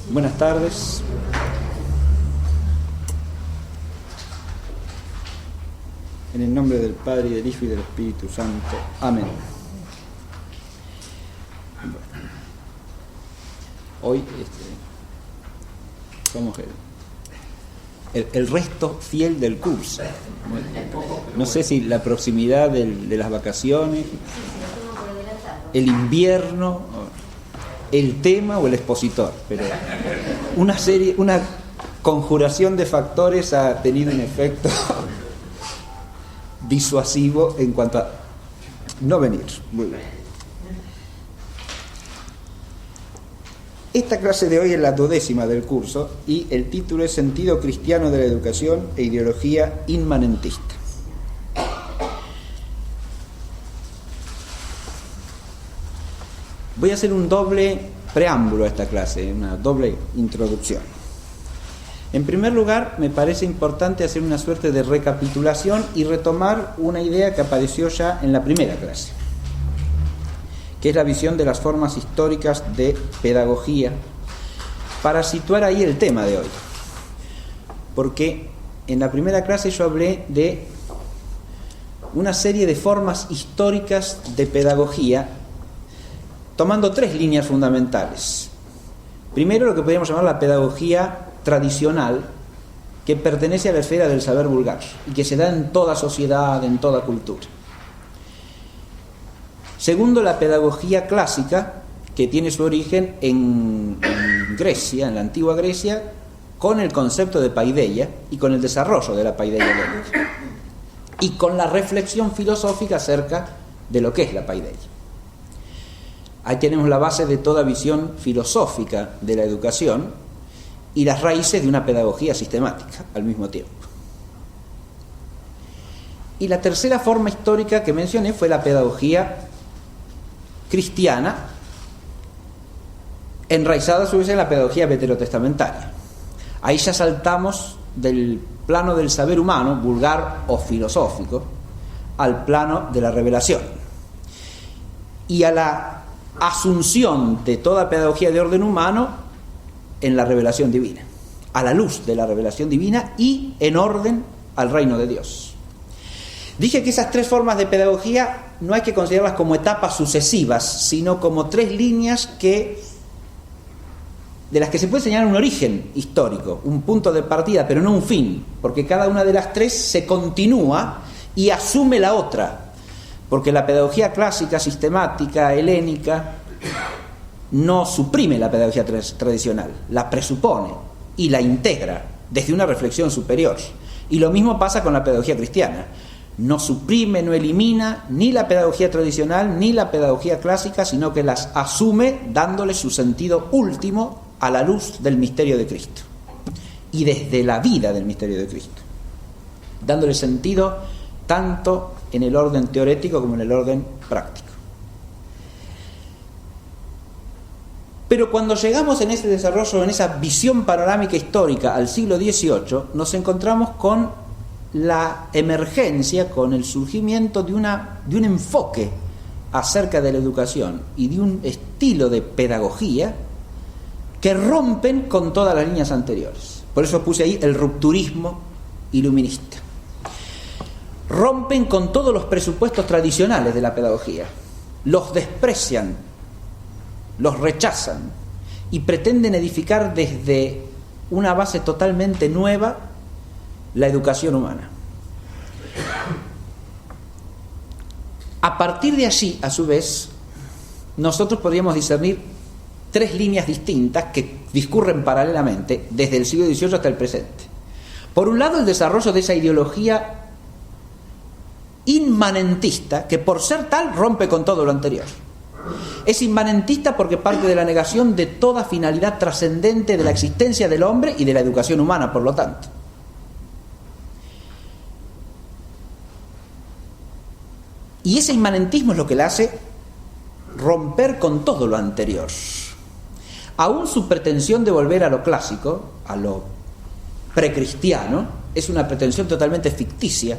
Buenas tardes. En el nombre del Padre, y del Hijo, y del Espíritu Santo. Amén. Hoy somos el resto fiel del curso. No sé si la proximidad de las vacaciones, el invierno, el tema o el expositor, pero una conjuración de factores ha tenido un efecto disuasivo en cuanto a no venir. Muy bien. Esta clase de hoy es la 12ª del curso y el título es Sentido cristiano de la educación e ideología inmanentista. Voy a hacer un doble preámbulo a esta clase, una doble introducción. En primer lugar, me parece importante hacer una suerte de recapitulación y retomar una idea que apareció ya en la primera clase, que es la visión de las formas históricas de pedagogía, para situar ahí el tema de hoy. Porque en la primera clase yo hablé de una serie de formas históricas de pedagogía, tomando 3 líneas fundamentales. Primero, lo que podríamos llamar la pedagogía tradicional, que pertenece a la esfera del saber vulgar y que se da en toda sociedad, en toda cultura. Segundo, la pedagogía clásica, que tiene su origen en Grecia, en la antigua Grecia, con el concepto de paideia y con el desarrollo de la paideia helénica, y con la reflexión filosófica acerca de lo que es la paideia. Ahí tenemos la base de toda visión filosófica de la educación y las raíces de una pedagogía sistemática al mismo tiempo. Y la tercera forma histórica que mencioné fue la pedagogía cristiana, enraizada a su vez en la pedagogía veterotestamentaria. Ahí ya saltamos del plano del saber humano, vulgar o filosófico, al plano de la revelación y a la asunción de toda pedagogía de orden humano en la revelación divina, a la luz de la revelación divina y en orden al reino de Dios. Dije que esas 3 formas de pedagogía no hay que considerarlas como etapas sucesivas, sino como 3 líneas de las que se puede señalar un origen histórico, un punto de partida, pero no un fin, porque cada una de las 3 se continúa y asume la otra, porque la pedagogía clásica, sistemática, helénica, no suprime la pedagogía tradicional, la presupone y la integra desde una reflexión superior. Y lo mismo pasa con la pedagogía cristiana. No suprime, no elimina ni la pedagogía tradicional ni la pedagogía clásica, sino que las asume dándole su sentido último a la luz del misterio de Cristo y desde la vida del misterio de Cristo, dándole sentido tanto en el orden teorético como en el orden práctico. Pero cuando llegamos en ese desarrollo, en esa visión panorámica histórica al siglo XVIII, nos encontramos con la emergencia, con el surgimiento de un enfoque acerca de la educación y de un estilo de pedagogía que rompen con todas las líneas anteriores. Por eso puse ahí el rupturismo iluminista. Rompen con todos los presupuestos tradicionales de la pedagogía, los desprecian, los rechazan y pretenden edificar desde una base totalmente nueva la educación humana. A partir de allí, a su vez, nosotros podríamos discernir 3 líneas distintas que discurren paralelamente desde el siglo XVIII hasta el presente. Por un lado, el desarrollo de esa ideología inmanentista que, por ser tal, rompe con todo lo anterior. Es inmanentista porque parte de la negación de toda finalidad trascendente de la existencia del hombre y de la educación humana, por lo tanto. Y ese inmanentismo es lo que le hace romper con todo lo anterior. Aún su pretensión de volver a lo clásico, a lo precristiano, es una pretensión totalmente ficticia,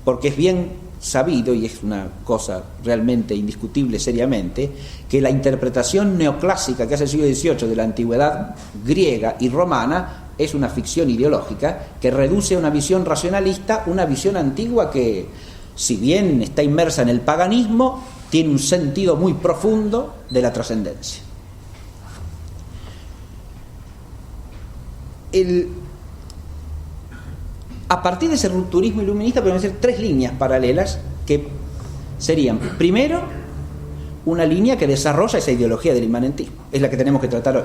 porque es bien sabido, y es una cosa realmente indiscutible seriamente, que la interpretación neoclásica que hace el siglo XVIII de la antigüedad griega y romana es una ficción ideológica que reduce a una visión racionalista una visión antigua que, si bien está inmersa en el paganismo, tiene un sentido muy profundo de la trascendencia. A partir de ese rupturismo iluminista podemos hacer tres líneas paralelas que serían, primero, una línea que desarrolla esa ideología del inmanentismo, es la que tenemos que tratar hoy.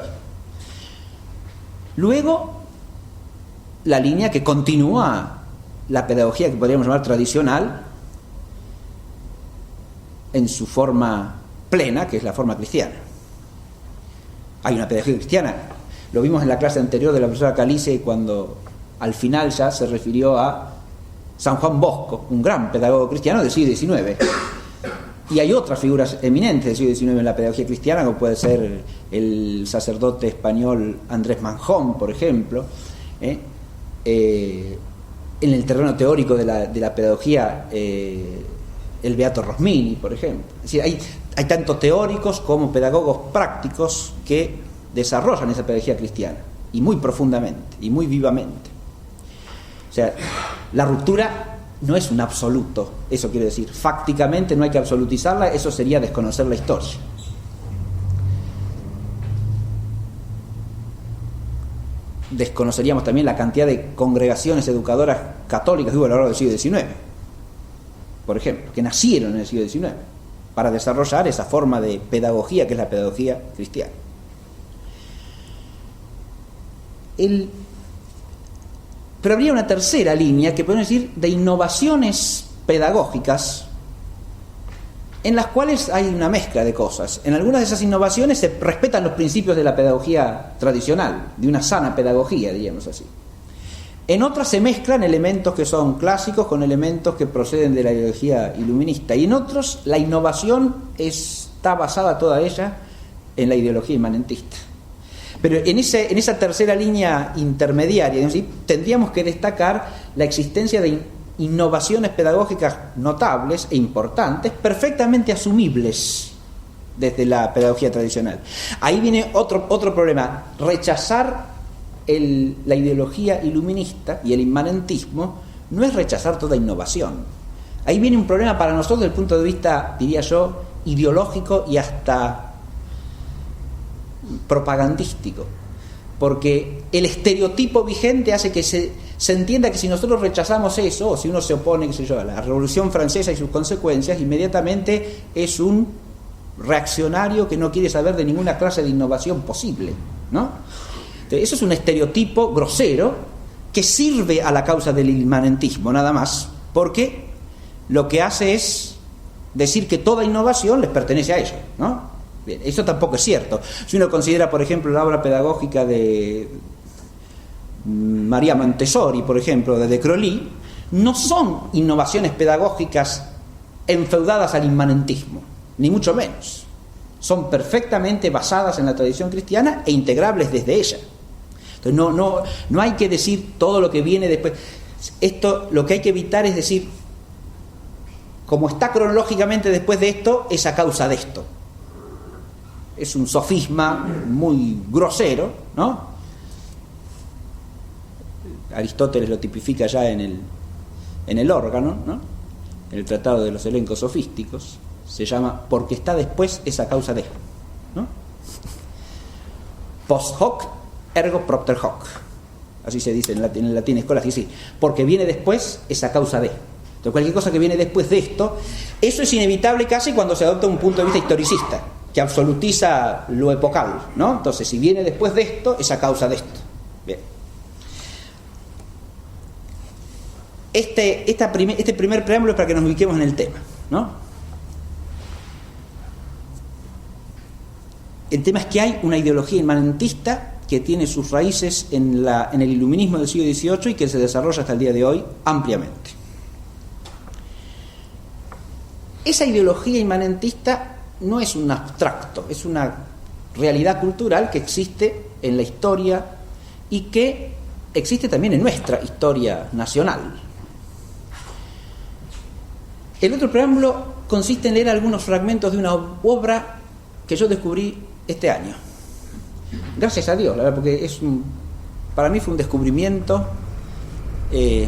Luego, la línea que continúa la pedagogía que podríamos llamar tradicional en su forma plena, que es la forma cristiana. Hay una pedagogía cristiana. Lo vimos en la clase anterior de la profesora Calice cuando al final ya se refirió a San Juan Bosco, un gran pedagogo cristiano del siglo XIX. Y hay otras figuras eminentes del siglo XIX en la pedagogía cristiana, como puede ser el sacerdote español Andrés Manjón, por ejemplo. En el terreno teórico de la pedagogía, el beato Rosmini, por ejemplo. Es decir, hay tanto teóricos como pedagogos prácticos que desarrollan esa pedagogía cristiana, y muy profundamente, y muy vivamente. O sea, la ruptura no es un absoluto, eso quiere decir, fácticamente no hay que absolutizarla, eso sería desconocer la historia. Desconoceríamos también la cantidad de congregaciones educadoras católicas que hubo a lo largo del siglo XIX, por ejemplo, que nacieron en el siglo XIX para desarrollar esa forma de pedagogía que es la pedagogía cristiana. Pero habría una tercera línea que podemos decir de innovaciones pedagógicas en las cuales hay una mezcla de cosas. En algunas de esas innovaciones se respetan los principios de la pedagogía tradicional, de una sana pedagogía, diríamos así. En otras se mezclan elementos que son clásicos con elementos que proceden de la ideología iluminista, y en otros la innovación está basada toda ella en la ideología inmanentista. Pero en esa tercera línea intermediaria, ¿sí?, tendríamos que destacar la existencia de innovaciones pedagógicas notables e importantes, perfectamente asumibles desde la pedagogía tradicional. Ahí viene otro problema: rechazar la ideología iluminista y el inmanentismo no es rechazar toda innovación. Ahí viene un problema para nosotros desde el punto de vista, diría yo, ideológico y hasta propagandístico, porque el estereotipo vigente hace que se entienda que si nosotros rechazamos eso, o si uno se opone, qué sé yo, a la Revolución Francesa y sus consecuencias, inmediatamente es un reaccionario que no quiere saber de ninguna clase de innovación posible, ¿no? Entonces, eso es un estereotipo grosero que sirve a la causa del inmanentismo nada más, porque lo que hace es decir que toda innovación les pertenece a ellos, ¿no? Bien, eso tampoco es cierto. Si uno considera, por ejemplo, la obra pedagógica de María Montessori, por ejemplo, de Crolí, no son innovaciones pedagógicas enfeudadas al inmanentismo, ni mucho menos. Son perfectamente basadas en la tradición cristiana e integrables desde ella. Entonces no hay que decir todo lo que viene después. Esto, lo que hay que evitar es decir, como está cronológicamente después de esto, es a causa de esto. Es un sofisma muy grosero, ¿no? Aristóteles lo tipifica ya en el órgano, ¿no? En el Tratado de los Elencos Sofísticos. Se llama porque está después es a causa de, ¿no? Post hoc ergo propter hoc, así se dice en el latín escolar, así, porque viene después es a causa de. Entonces cualquier cosa que viene después de esto, eso es inevitable casi cuando se adopta un punto de vista historicista que absolutiza lo epocal, ¿no? Entonces, si viene después de esto, es a causa de esto. Bien. Este primer preámbulo es para que nos ubiquemos en el tema, ¿no? El tema es que hay una ideología inmanentista que tiene sus raíces en el iluminismo del siglo XVIII y que se desarrolla hasta el día de hoy ampliamente. Esa ideología inmanentista no es un abstracto, es una realidad cultural que existe en la historia y que existe también en nuestra historia nacional. El otro preámbulo consiste en leer algunos fragmentos de una obra que yo descubrí este año. Gracias a Dios, la verdad, porque para mí fue un descubrimiento y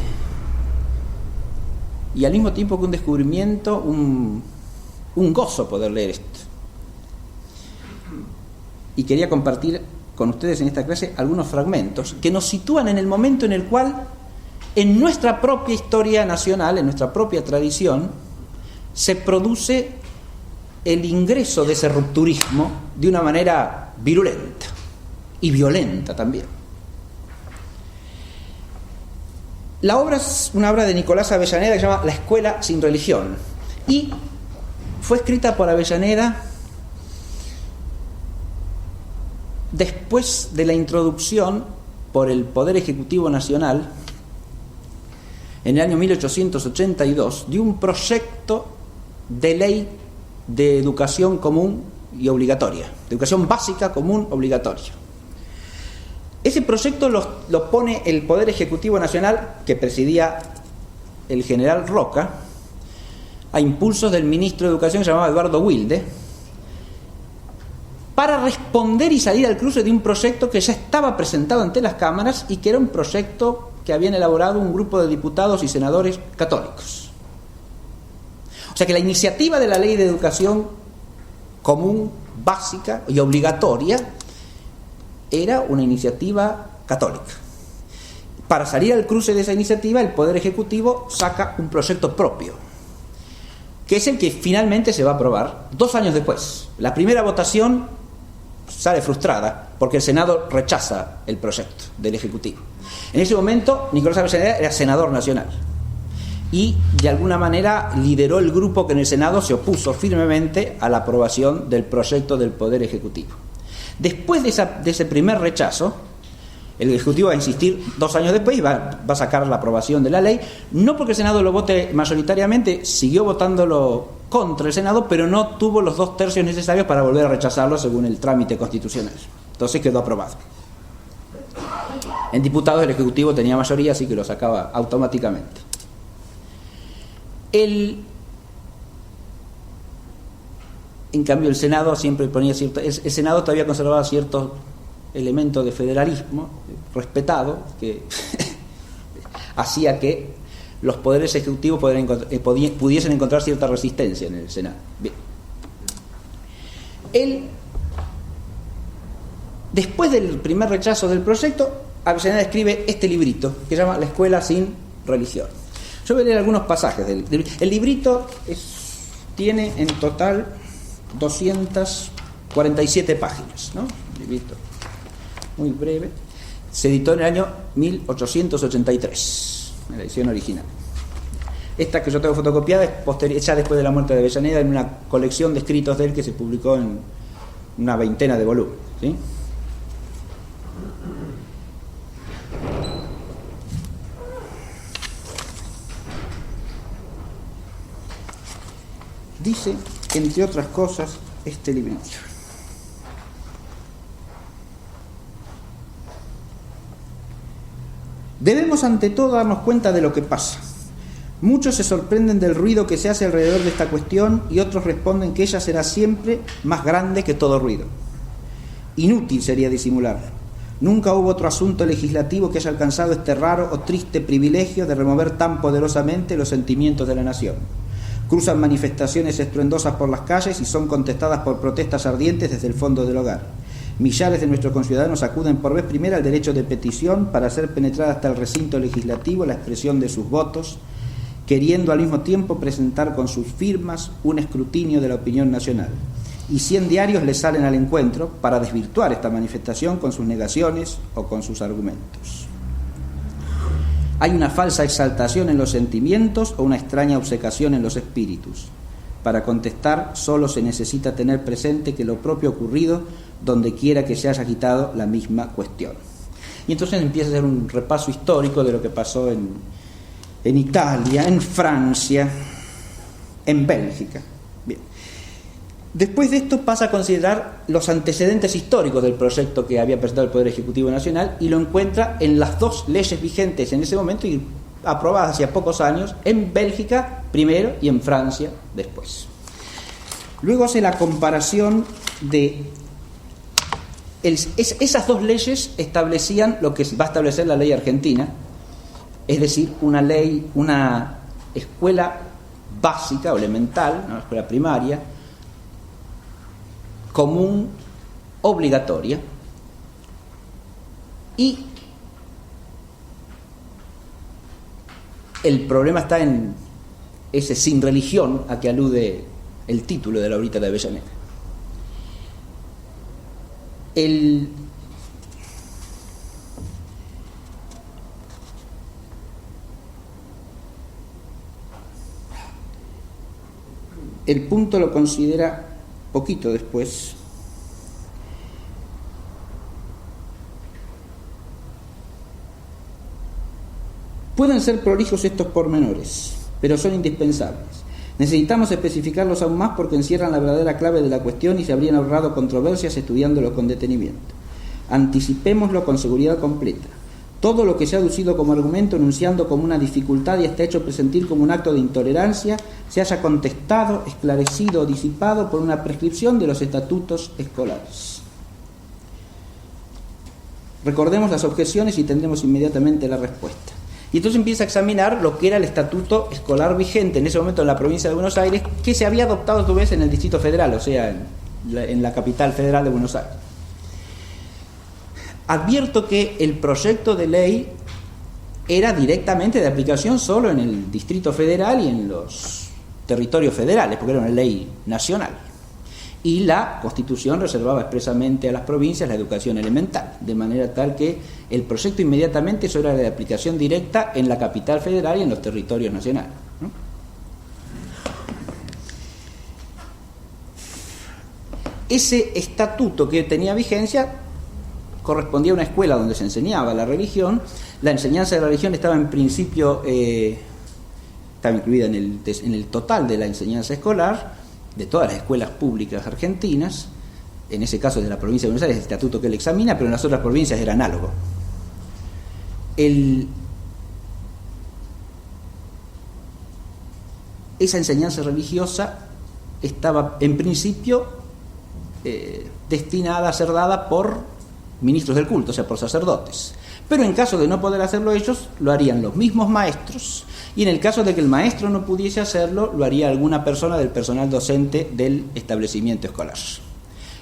al mismo tiempo que un descubrimiento, un gozo poder leer esto. Y quería compartir con ustedes en esta clase algunos fragmentos que nos sitúan en el momento en el cual, en nuestra propia historia nacional, en nuestra propia tradición, se produce el ingreso de ese rupturismo de una manera virulenta y violenta también. La obra es una obra de Nicolás Avellaneda que se llama La Escuela sin Religión, y fue escrita por Avellaneda después de la introducción por el Poder Ejecutivo Nacional en el año 1882 de un proyecto de ley de educación común y obligatoria, de educación básica común obligatoria. Ese proyecto lo pone el Poder Ejecutivo Nacional, que presidía el general Roca, a impulsos del ministro de Educación, que se llamaba Eduardo Wilde, para responder y salir al cruce de un proyecto que ya estaba presentado ante las cámaras y que era un proyecto que habían elaborado un grupo de diputados y senadores católicos. O sea que la iniciativa de la ley de educación común, básica y obligatoria era una iniciativa católica. Para salir al cruce de esa iniciativa, el Poder Ejecutivo saca un proyecto propio, que es el que finalmente se va a aprobar 2 años después. La primera votación sale frustrada porque el Senado rechaza el proyecto del Ejecutivo. En ese momento, Nicolás Avellaneda era senador nacional y de alguna manera lideró el grupo que en el Senado se opuso firmemente a la aprobación del proyecto del Poder Ejecutivo. Después de ese primer rechazo, el Ejecutivo va a insistir 2 años después y va a sacar la aprobación de la ley, no porque el Senado lo vote mayoritariamente, siguió votándolo contra el Senado, pero no tuvo los 2 tercios necesarios para volver a rechazarlo según el trámite constitucional. Entonces quedó aprobado. En diputados el Ejecutivo tenía mayoría, así que lo sacaba automáticamente. En cambio, el Senado siempre ponía el Senado todavía conservaba ciertos elementos de federalismo respetado que hacía que los poderes ejecutivos pudiesen encontrar cierta resistencia en el Senado. Bien. Después del primer rechazo del proyecto, Avellaneda escribe este librito que se llama La Escuela sin Religión. Yo voy a leer algunos pasajes del el librito. Tiene en total 247 páginas, ¿no? Un librito muy breve. Se editó en el año 1883, en la edición original. Esta que yo tengo fotocopiada es ya después de la muerte de Avellaneda, en una colección de escritos de él que se publicó en una 20 de volúmenes, ¿sí? Dice, entre otras cosas, este librito. Debemos ante todo darnos cuenta de lo que pasa. Muchos se sorprenden del ruido que se hace alrededor de esta cuestión y otros responden que ella será siempre más grande que todo ruido. Inútil sería disimularlo. Nunca hubo otro asunto legislativo que haya alcanzado este raro o triste privilegio de remover tan poderosamente los sentimientos de la nación. Cruzan manifestaciones estruendosas por las calles y son contestadas por protestas ardientes desde el fondo del hogar. Millares de nuestros conciudadanos acuden por vez primera al derecho de petición para hacer penetrada hasta el recinto legislativo la expresión de sus votos, queriendo al mismo tiempo presentar con sus firmas un escrutinio de la opinión nacional. Y 100 diarios les salen al encuentro para desvirtuar esta manifestación con sus negaciones o con sus argumentos. Hay una falsa exaltación en los sentimientos o una extraña obcecación en los espíritus. Para contestar solo se necesita tener presente que lo propio ocurrido donde quiera que se haya agitado la misma cuestión. Y entonces empieza a hacer un repaso histórico de lo que pasó en Italia, en Francia, en Bélgica. Bien. Después de esto pasa a considerar los antecedentes históricos del proyecto que había presentado el Poder Ejecutivo Nacional y lo encuentra en las 2 leyes vigentes en ese momento y aprobada hacía pocos años en Bélgica primero y en Francia después. Luego hace la comparación de esas dos leyes establecían lo que va a establecer la ley argentina, es decir, una escuela básica o elemental, una escuela primaria, común, obligatoria, y el problema está en ese sin religión a que alude el título de la obrita de Avellaneda. El punto lo considera poquito después. Pueden ser prolijos estos pormenores, pero son indispensables. Necesitamos especificarlos aún más porque encierran la verdadera clave de la cuestión y se habrían ahorrado controversias estudiándolo con detenimiento. Anticipémoslo con seguridad completa. Todo lo que se ha aducido como argumento, enunciando como una dificultad y está hecho presentir como un acto de intolerancia, se haya contestado, esclarecido o disipado por una prescripción de los estatutos escolares. Recordemos las objeciones y tendremos inmediatamente la respuesta. Y entonces empieza a examinar lo que era el estatuto escolar vigente en ese momento en la provincia de Buenos Aires, que se había adoptado a su vez en el Distrito Federal, o sea, en la capital federal de Buenos Aires. Advierto que el proyecto de ley era directamente de aplicación solo en el Distrito Federal y en los territorios federales, porque era una ley nacional. Y la Constitución reservaba expresamente a las provincias la educación elemental, de manera tal que el proyecto inmediatamente eso era de aplicación directa en la capital federal y en los territorios nacionales, ¿no? Ese estatuto que tenía vigencia correspondía a una escuela donde se enseñaba la religión. La enseñanza de la religión estaba en principio estaba incluida en el total de la enseñanza escolar de todas las escuelas públicas argentinas. En ese caso de la provincia de Buenos Aires, el estatuto que él examina, pero en las otras provincias era análogo. Esa enseñanza religiosa estaba en principio destinada a ser dada por ministros del culto, o sea, por sacerdotes. Pero en caso de no poder hacerlo ellos, lo harían los mismos maestros, y en el caso de que el maestro no pudiese hacerlo, lo haría alguna persona del personal docente del establecimiento escolar.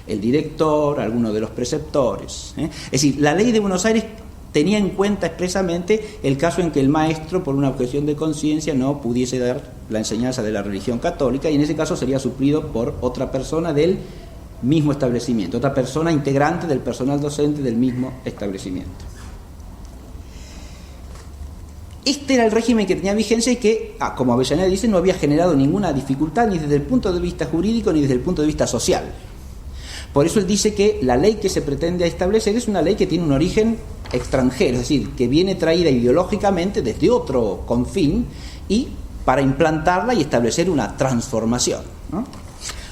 El director, alguno de los preceptores. Es decir, la ley de Buenos Aires tenía en cuenta expresamente el caso en que el maestro, por una objeción de conciencia, no pudiese dar la enseñanza de la religión católica, y en ese caso sería suplido por otra persona del mismo establecimiento, otra persona integrante del personal docente del mismo establecimiento. Este era el régimen que tenía vigencia y que, como Avellaneda dice, no había generado ninguna dificultad ni desde el punto de vista jurídico ni desde el punto de vista social. Por eso él dice que la ley que se pretende establecer es una ley que tiene un origen extranjero, es decir, que viene traída ideológicamente desde otro confín y para implantarla y establecer una transformación, ¿no?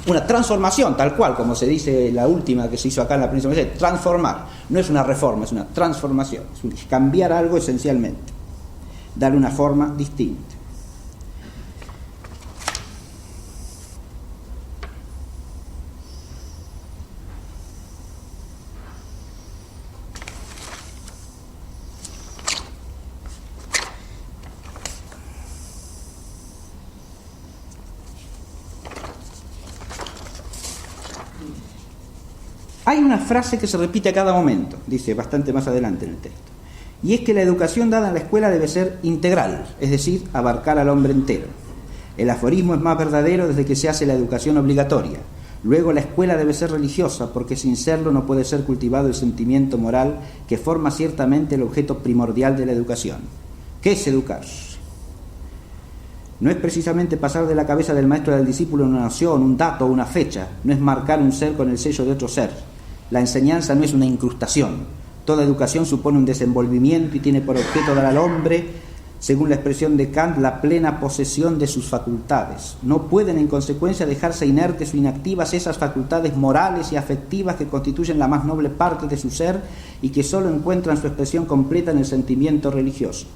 Una transformación, tal cual, como se dice la última que se hizo acá en la provincia de Buenos Aires, transformar. No es una reforma, es una transformación, es cambiar algo esencialmente, darle una forma distinta. Hay una frase que se repite a cada momento, dice bastante más adelante en el texto, y es que la educación dada en la escuela debe ser integral, es decir, abarcar al hombre entero. El aforismo es más verdadero desde que se hace la educación obligatoria. Luego la escuela debe ser religiosa, porque sin serlo no puede ser cultivado el sentimiento moral que forma ciertamente el objeto primordial de la educación. ¿Qué es educar? No es precisamente pasar de la cabeza del maestro al discípulo una noción, un dato o una fecha, no es marcar un ser con el sello de otro ser. La enseñanza no es una incrustación. Toda educación supone un desenvolvimiento y tiene por objeto dar al hombre, según la expresión de Kant, la plena posesión de sus facultades. No pueden, en consecuencia, dejarse inertes o inactivas esas facultades morales y afectivas que constituyen la más noble parte de su ser y que solo encuentran su expresión completa en el sentimiento religioso.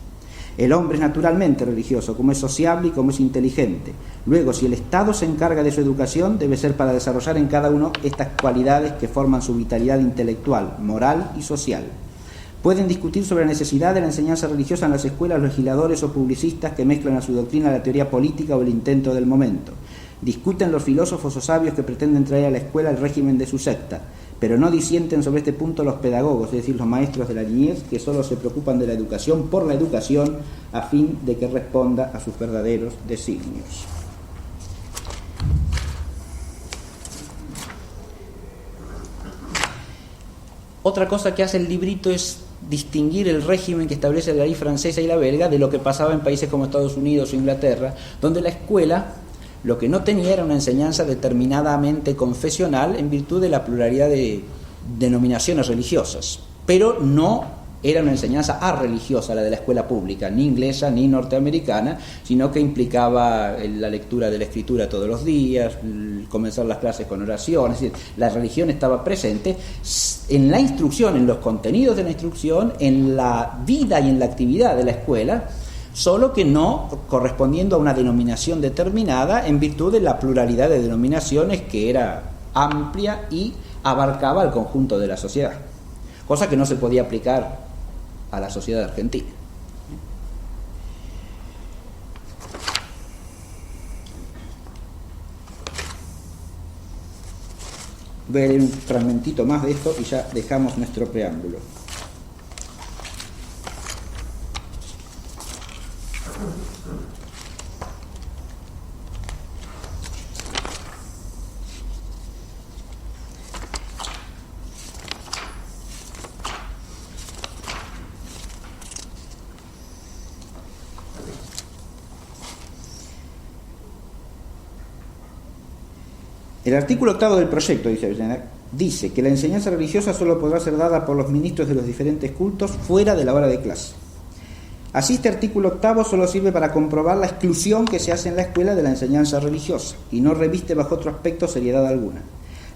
El hombre es naturalmente religioso, como es sociable y como es inteligente. Luego, si el Estado se encarga de su educación, debe ser para desarrollar en cada uno estas cualidades que forman su vitalidad intelectual, moral y social. Pueden discutir sobre la necesidad de la enseñanza religiosa en las escuelas legisladores o publicistas que mezclan a su doctrina la teoría política o el intento del momento. Discuten los filósofos o sabios que pretenden traer a la escuela el régimen de su secta, pero no disienten sobre este punto los pedagogos, es decir, los maestros de la niñez, que solo se preocupan de la educación por la educación a fin de que responda a sus verdaderos designios. Otra cosa que hace el librito es distinguir el régimen que establece la ley francesa y la belga de lo que pasaba en países como Estados Unidos o Inglaterra, donde la escuela lo que no tenía era una enseñanza determinadamente confesional en virtud de la pluralidad de denominaciones religiosas, pero no era una enseñanza arreligiosa la de la escuela pública, ni inglesa ni norteamericana, sino que implicaba la lectura de la escritura todos los días, comenzar las clases con oraciones, es decir, la religión estaba presente en la instrucción, en los contenidos de la instrucción, en la vida y en la actividad de la escuela, solo que no correspondiendo a una denominación determinada en virtud de la pluralidad de denominaciones que era amplia y abarcaba al conjunto de la sociedad, cosa que no se podía aplicar a la sociedad argentina. Voy a leer un fragmentito más de esto y ya dejamos nuestro preámbulo. El artículo 8 del proyecto, dice Avellaneda, dice que la enseñanza religiosa solo podrá ser dada por los ministros de los diferentes cultos fuera de la hora de clase. Así, este artículo 8 solo sirve para comprobar la exclusión que se hace en la escuela de la enseñanza religiosa y no reviste bajo otro aspecto seriedad alguna.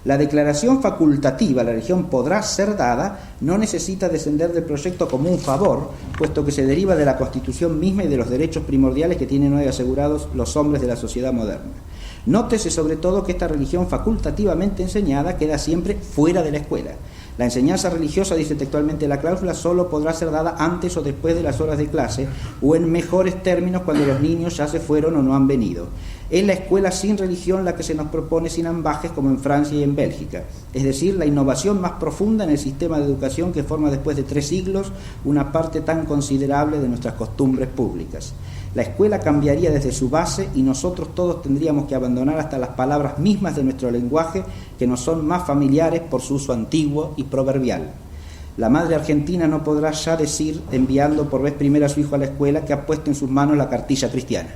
La declaración facultativa, la religión podrá ser dada, no necesita descender del proyecto como un favor, puesto que se deriva de la Constitución misma y de los derechos primordiales que tienen hoy asegurados los hombres de la sociedad moderna. Nótese sobre todo que esta religión facultativamente enseñada queda siempre fuera de la escuela. La enseñanza religiosa, dice textualmente la cláusula, solo podrá ser dada antes o después de las horas de clase o en mejores términos cuando los niños ya se fueron o no han venido. Es la escuela sin religión la que se nos propone sin ambajes como en Francia y en Bélgica, es decir, la innovación más profunda en el sistema de educación que forma después de 3 siglos una parte tan considerable de nuestras costumbres públicas. La escuela cambiaría desde su base y nosotros todos tendríamos que abandonar hasta las palabras mismas de nuestro lenguaje que nos son más familiares por su uso antiguo y proverbial. La madre argentina no podrá ya decir, enviando por vez primera a su hijo a la escuela, que ha puesto en sus manos la cartilla cristiana.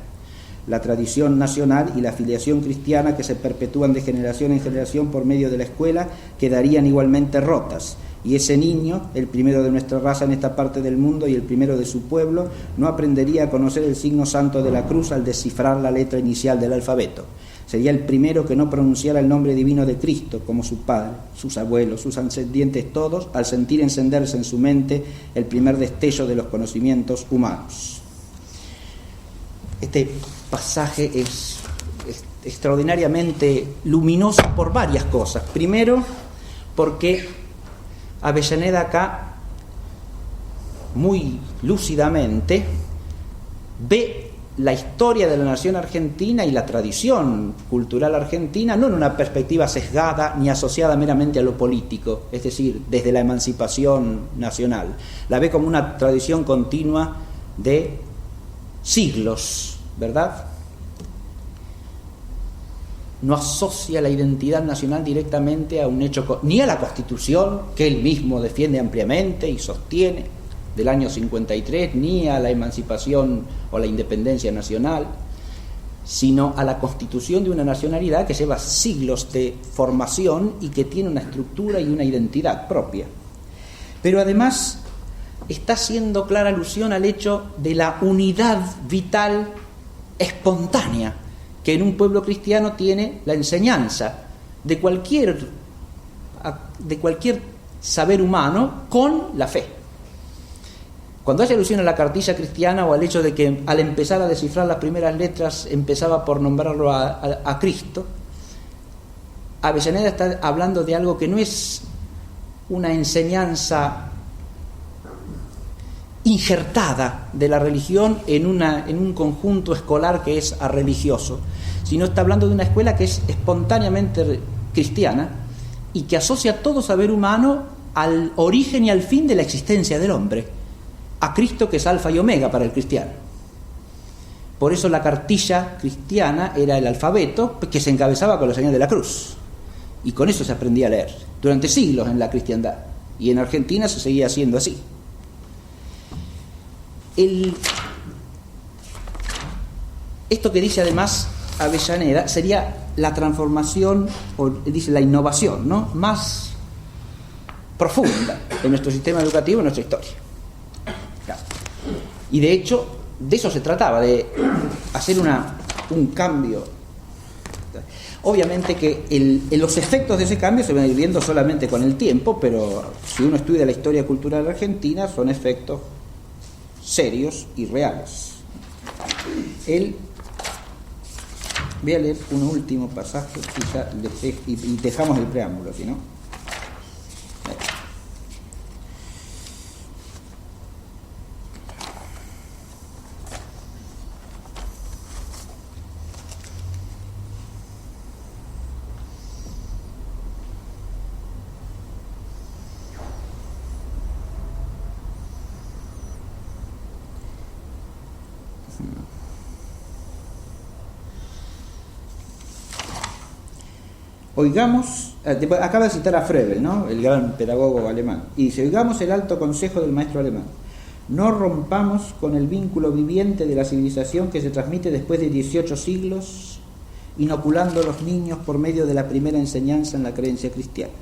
La tradición nacional y la afiliación cristiana que se perpetúan de generación en generación por medio de la escuela quedarían igualmente rotas. Y ese niño, el primero de nuestra raza en esta parte del mundo y el primero de su pueblo, no aprendería a conocer el signo santo de la cruz al descifrar la letra inicial del alfabeto. Sería el primero que no pronunciara el nombre divino de Cristo, como su padre, sus abuelos, sus ascendientes todos, al sentir encenderse en su mente el primer destello de los conocimientos humanos. Este pasaje es extraordinariamente luminoso por varias cosas. Primero, porque Avellaneda acá muy lúcidamente ve la historia de la nación argentina y la tradición cultural argentina no en una perspectiva sesgada ni asociada meramente a lo político, es decir, desde la emancipación nacional. La ve como una tradición continua de siglos, ¿verdad? No asocia la identidad nacional directamente a un hecho, ni a la Constitución, que él mismo defiende ampliamente y sostiene, del año 53, ni a la emancipación o la independencia nacional, sino a la constitución de una nacionalidad que lleva siglos de formación y que tiene una estructura y una identidad propia. Pero además está haciendo clara alusión al hecho de la unidad vital espontánea que en un pueblo cristiano tiene la enseñanza de cualquier saber humano con la fe. Cuando hace alusión a la cartilla cristiana o al hecho de que al empezar a descifrar las primeras letras empezaba por nombrarlo a Cristo, Avellaneda está hablando de algo que no es una enseñanza injertada de la religión en un conjunto escolar que es religioso, sino está hablando de una escuela que es espontáneamente cristiana y que asocia todo saber humano al origen y al fin de la existencia del hombre, a Cristo, que es alfa y omega para el cristiano. Por eso la cartilla cristiana era el alfabeto que se encabezaba con la señal de la cruz, y con eso se aprendía a leer durante siglos en la cristiandad, y en Argentina se seguía haciendo así. Esto que dice además Avellaneda sería la transformación, o dice la innovación, ¿no?, más profunda en nuestro sistema educativo, en nuestra historia. Claro. Y de hecho, de eso se trataba, de hacer un cambio. Obviamente que los efectos de ese cambio se van a ir viendo solamente con el tiempo, pero si uno estudia la historia cultural argentina, son efectos serios y reales. Voy a leer un último pasaje y dejamos el preámbulo, ¿sí, no? Oigamos, acaba de citar a Froebel, ¿no?, el gran pedagogo alemán, y dice: oigamos el alto consejo del maestro alemán. No rompamos con el vínculo viviente de la civilización que se transmite después de 18 siglos, inoculando a los niños por medio de la primera enseñanza en la creencia cristiana.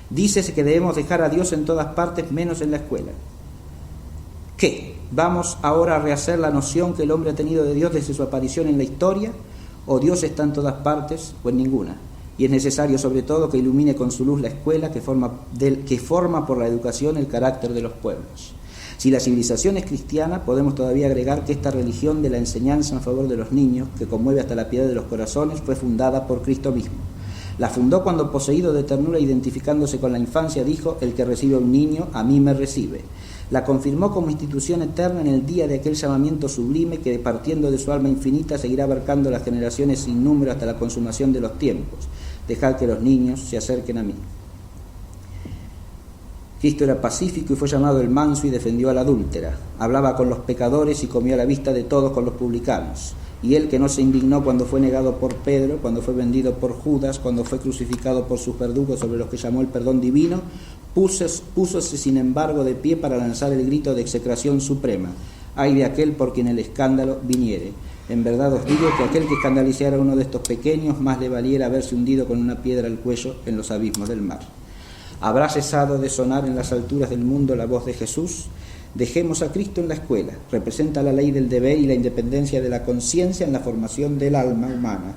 Dícese que debemos dejar a Dios en todas partes, menos en la escuela. ¿Qué? ¿Vamos ahora a rehacer la noción que el hombre ha tenido de Dios desde su aparición en la historia? ¿O Dios está en todas partes o en ninguna? Y es necesario sobre todo que ilumine con su luz la escuela que forma por la educación el carácter de los pueblos. Si la civilización es cristiana, podemos todavía agregar que esta religión de la enseñanza en favor de los niños, que conmueve hasta la piedad de los corazones, fue fundada por Cristo mismo. La fundó cuando, poseído de ternura, identificándose con la infancia, dijo: el que recibe a un niño, a mí me recibe. La confirmó como institución eterna en el día de aquel llamamiento sublime que, partiendo de su alma infinita, seguirá abarcando las generaciones sin número hasta la consumación de los tiempos. Dejad que los niños se acerquen a mí. Cristo era pacífico y fue llamado el manso y defendió a la adúltera. Hablaba con los pecadores y comió a la vista de todos con los publicanos. Y él, que no se indignó cuando fue negado por Pedro, cuando fue vendido por Judas, cuando fue crucificado por sus verdugos sobre los que llamó el perdón divino, púsose sin embargo de pie para lanzar el grito de execración suprema: ay de aquel por quien el escándalo viniere. En verdad os digo que aquel que escandalizara a uno de estos pequeños, más le valiera haberse hundido con una piedra al cuello en los abismos del mar. ¿Habrá cesado de sonar en las alturas del mundo la voz de Jesús? Dejemos a Cristo en la escuela. Representa la ley del deber y la independencia de la conciencia en la formación del alma humana.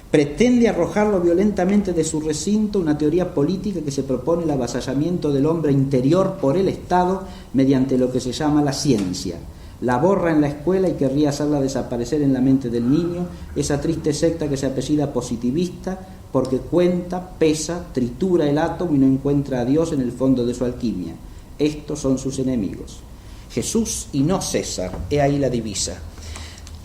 Pretende arrojarlo violentamente de su recinto una teoría política que se propone el avasallamiento del hombre interior por el Estado mediante lo que se llama la ciencia. La borra en la escuela y querría hacerla desaparecer en la mente del niño, esa triste secta que se apellida positivista porque cuenta, pesa, tritura el átomo y no encuentra a Dios en el fondo de su alquimia. Estos son sus enemigos. Jesús y no César, he ahí la divisa.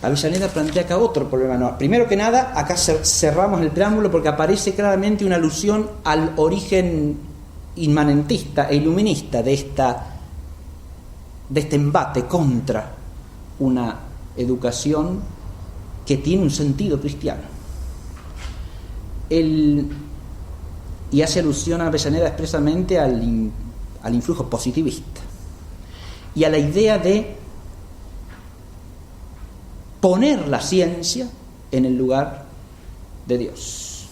Avellaneda plantea acá otro problema. No, primero que nada, acá cerramos el preámbulo porque aparece claramente una alusión al origen inmanentista e iluminista de este embate contra una educación que tiene un sentido cristiano. Y hace alusión a Avellaneda expresamente al influjo positivista y a la idea de poner la ciencia en el lugar de Dios.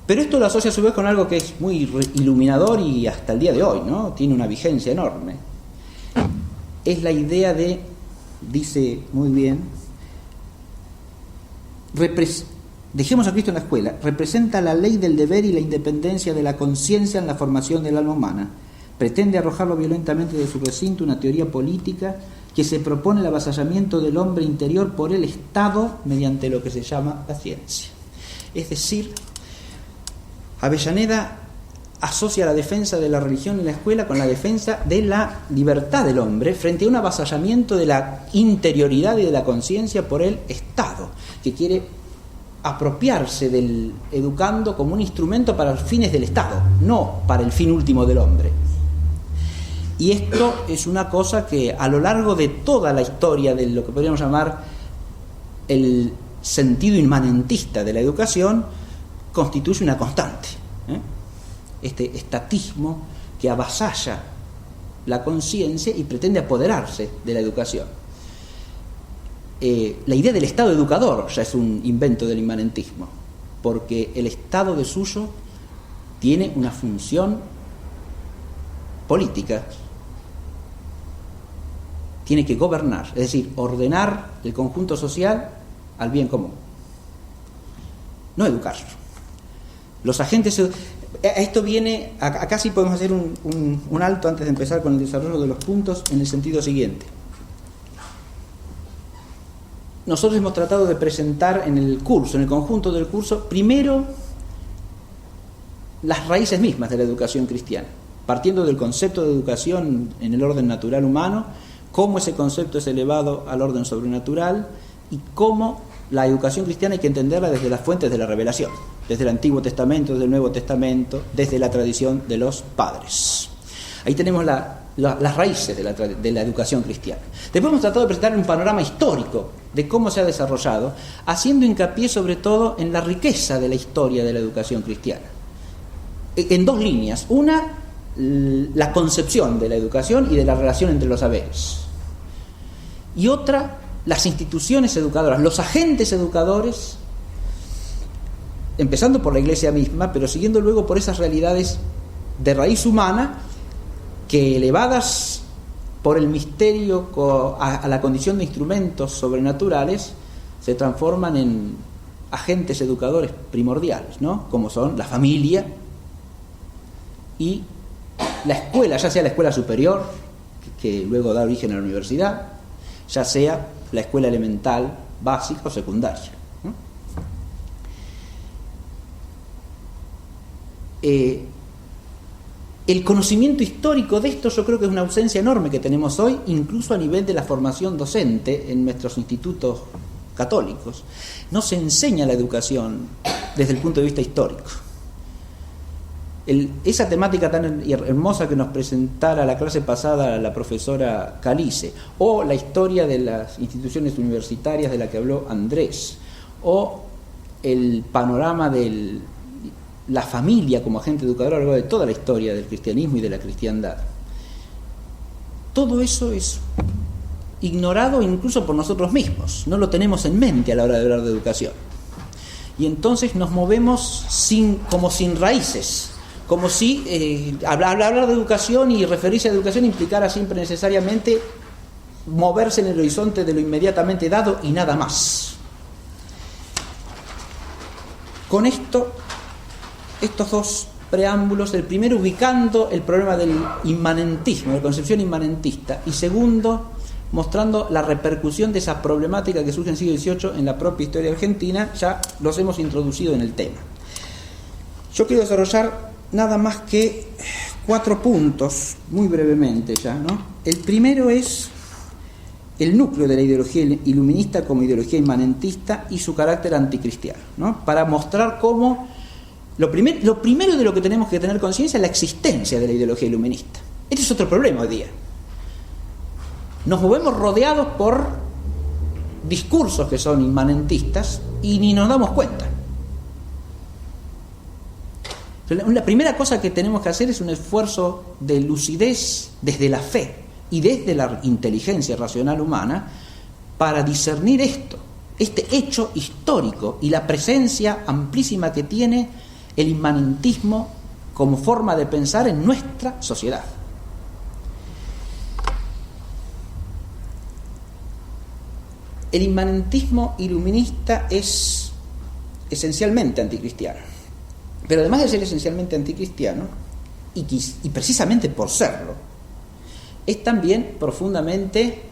Pero esto lo asocia a su vez con algo que es muy iluminador y hasta el día de hoy, ¿no?, tiene una vigencia enorme. Es la idea de, dice muy bien, dejemos a Cristo en la escuela, representa la ley del deber y la independencia de la conciencia en la formación del alma humana. pretende arrojarlo violentamente de su recinto una teoría política que se propone el avasallamiento del hombre interior por el Estado mediante lo que se llama la ciencia. Es decir, Avellaneda asocia la defensa de la religión en la escuela con la defensa de la libertad del hombre frente a un avasallamiento de la interioridad y de la conciencia por el Estado, que quiere apropiarse del educando como un instrumento para los fines del Estado, no para el fin último del hombre. Y esto es una cosa que a lo largo de toda la historia de lo que podríamos llamar el sentido inmanentista de la educación constituye una constante. Este estatismo que avasalla la conciencia y pretende apoderarse de la educación. La idea del Estado educador ya es un invento del inmanentismo, porque el Estado de suyo tiene una función política, tiene que gobernar, es decir, ordenar el conjunto social al bien común, no educarlo. Los agentes... Esto viene, acá sí podemos hacer un alto antes de empezar con el desarrollo de los puntos, en el sentido siguiente. Nosotros hemos tratado de presentar en el curso, en el conjunto del curso, primero las raíces mismas de la educación cristiana, partiendo del concepto de educación en el orden natural humano, cómo ese concepto es elevado al orden sobrenatural y cómo la educación cristiana hay que entenderla desde las fuentes de la revelación, desde el Antiguo Testamento, desde el Nuevo Testamento, desde la tradición de los padres. Ahí tenemos las raíces de la educación cristiana. Después hemos tratado de presentar un panorama histórico de cómo se ha desarrollado, haciendo hincapié sobre todo en la riqueza de la historia de la educación cristiana. En dos líneas. Una, la concepción de la educación y de la relación entre los saberes. Y otra, las instituciones educadoras, los agentes educadores, empezando por la Iglesia misma, pero siguiendo luego por esas realidades de raíz humana que, elevadas por el misterio a la condición de instrumentos sobrenaturales, se transforman en agentes educadores primordiales, ¿no? Como son la familia y la escuela, ya sea la escuela superior, que luego da origen a la universidad, ya sea la escuela elemental, básica o secundaria, ¿no? El conocimiento histórico de esto yo creo que es una ausencia enorme que tenemos hoy, incluso a nivel de la formación docente en nuestros institutos católicos. No se enseña la educación desde el punto de vista histórico. Esa temática tan hermosa que nos presentara la clase pasada la profesora Calice, o la historia de las instituciones universitarias de la que habló Andrés, o el panorama de la familia como agente educador a lo largo de toda la historia del cristianismo y de la cristiandad. Todo eso es ignorado incluso por nosotros mismos, no lo tenemos en mente a la hora de hablar de educación. Y entonces nos movemos como sin raíces, como si hablar de educación y referirse a educación implicara siempre necesariamente moverse en el horizonte de lo inmediatamente dado y nada más. Con estos dos preámbulos, el primero ubicando el problema del inmanentismo, de la concepción inmanentista, y segundo mostrando la repercusión de esa problemática que surge en el siglo XVIII en la propia historia argentina, ya los hemos introducido en el tema. Yo quiero desarrollar nada más que 4 puntos, muy brevemente ya, ¿no? El primero es el núcleo de la ideología iluminista como ideología inmanentista y su carácter anticristiano, ¿no? Para mostrar cómo lo primero de lo que tenemos que tener conciencia es la existencia de la ideología iluminista. Este es otro problema hoy día. Nos movemos rodeados por discursos que son inmanentistas y ni nos damos cuenta. La primera cosa que tenemos que hacer es un esfuerzo de lucidez desde la fe y desde la inteligencia racional humana para discernir este hecho histórico y la presencia amplísima que tiene el inmanentismo como forma de pensar en nuestra sociedad. El inmanentismo iluminista es esencialmente anticristiano, pero además de ser esencialmente anticristiano, y precisamente por serlo, es también profundamente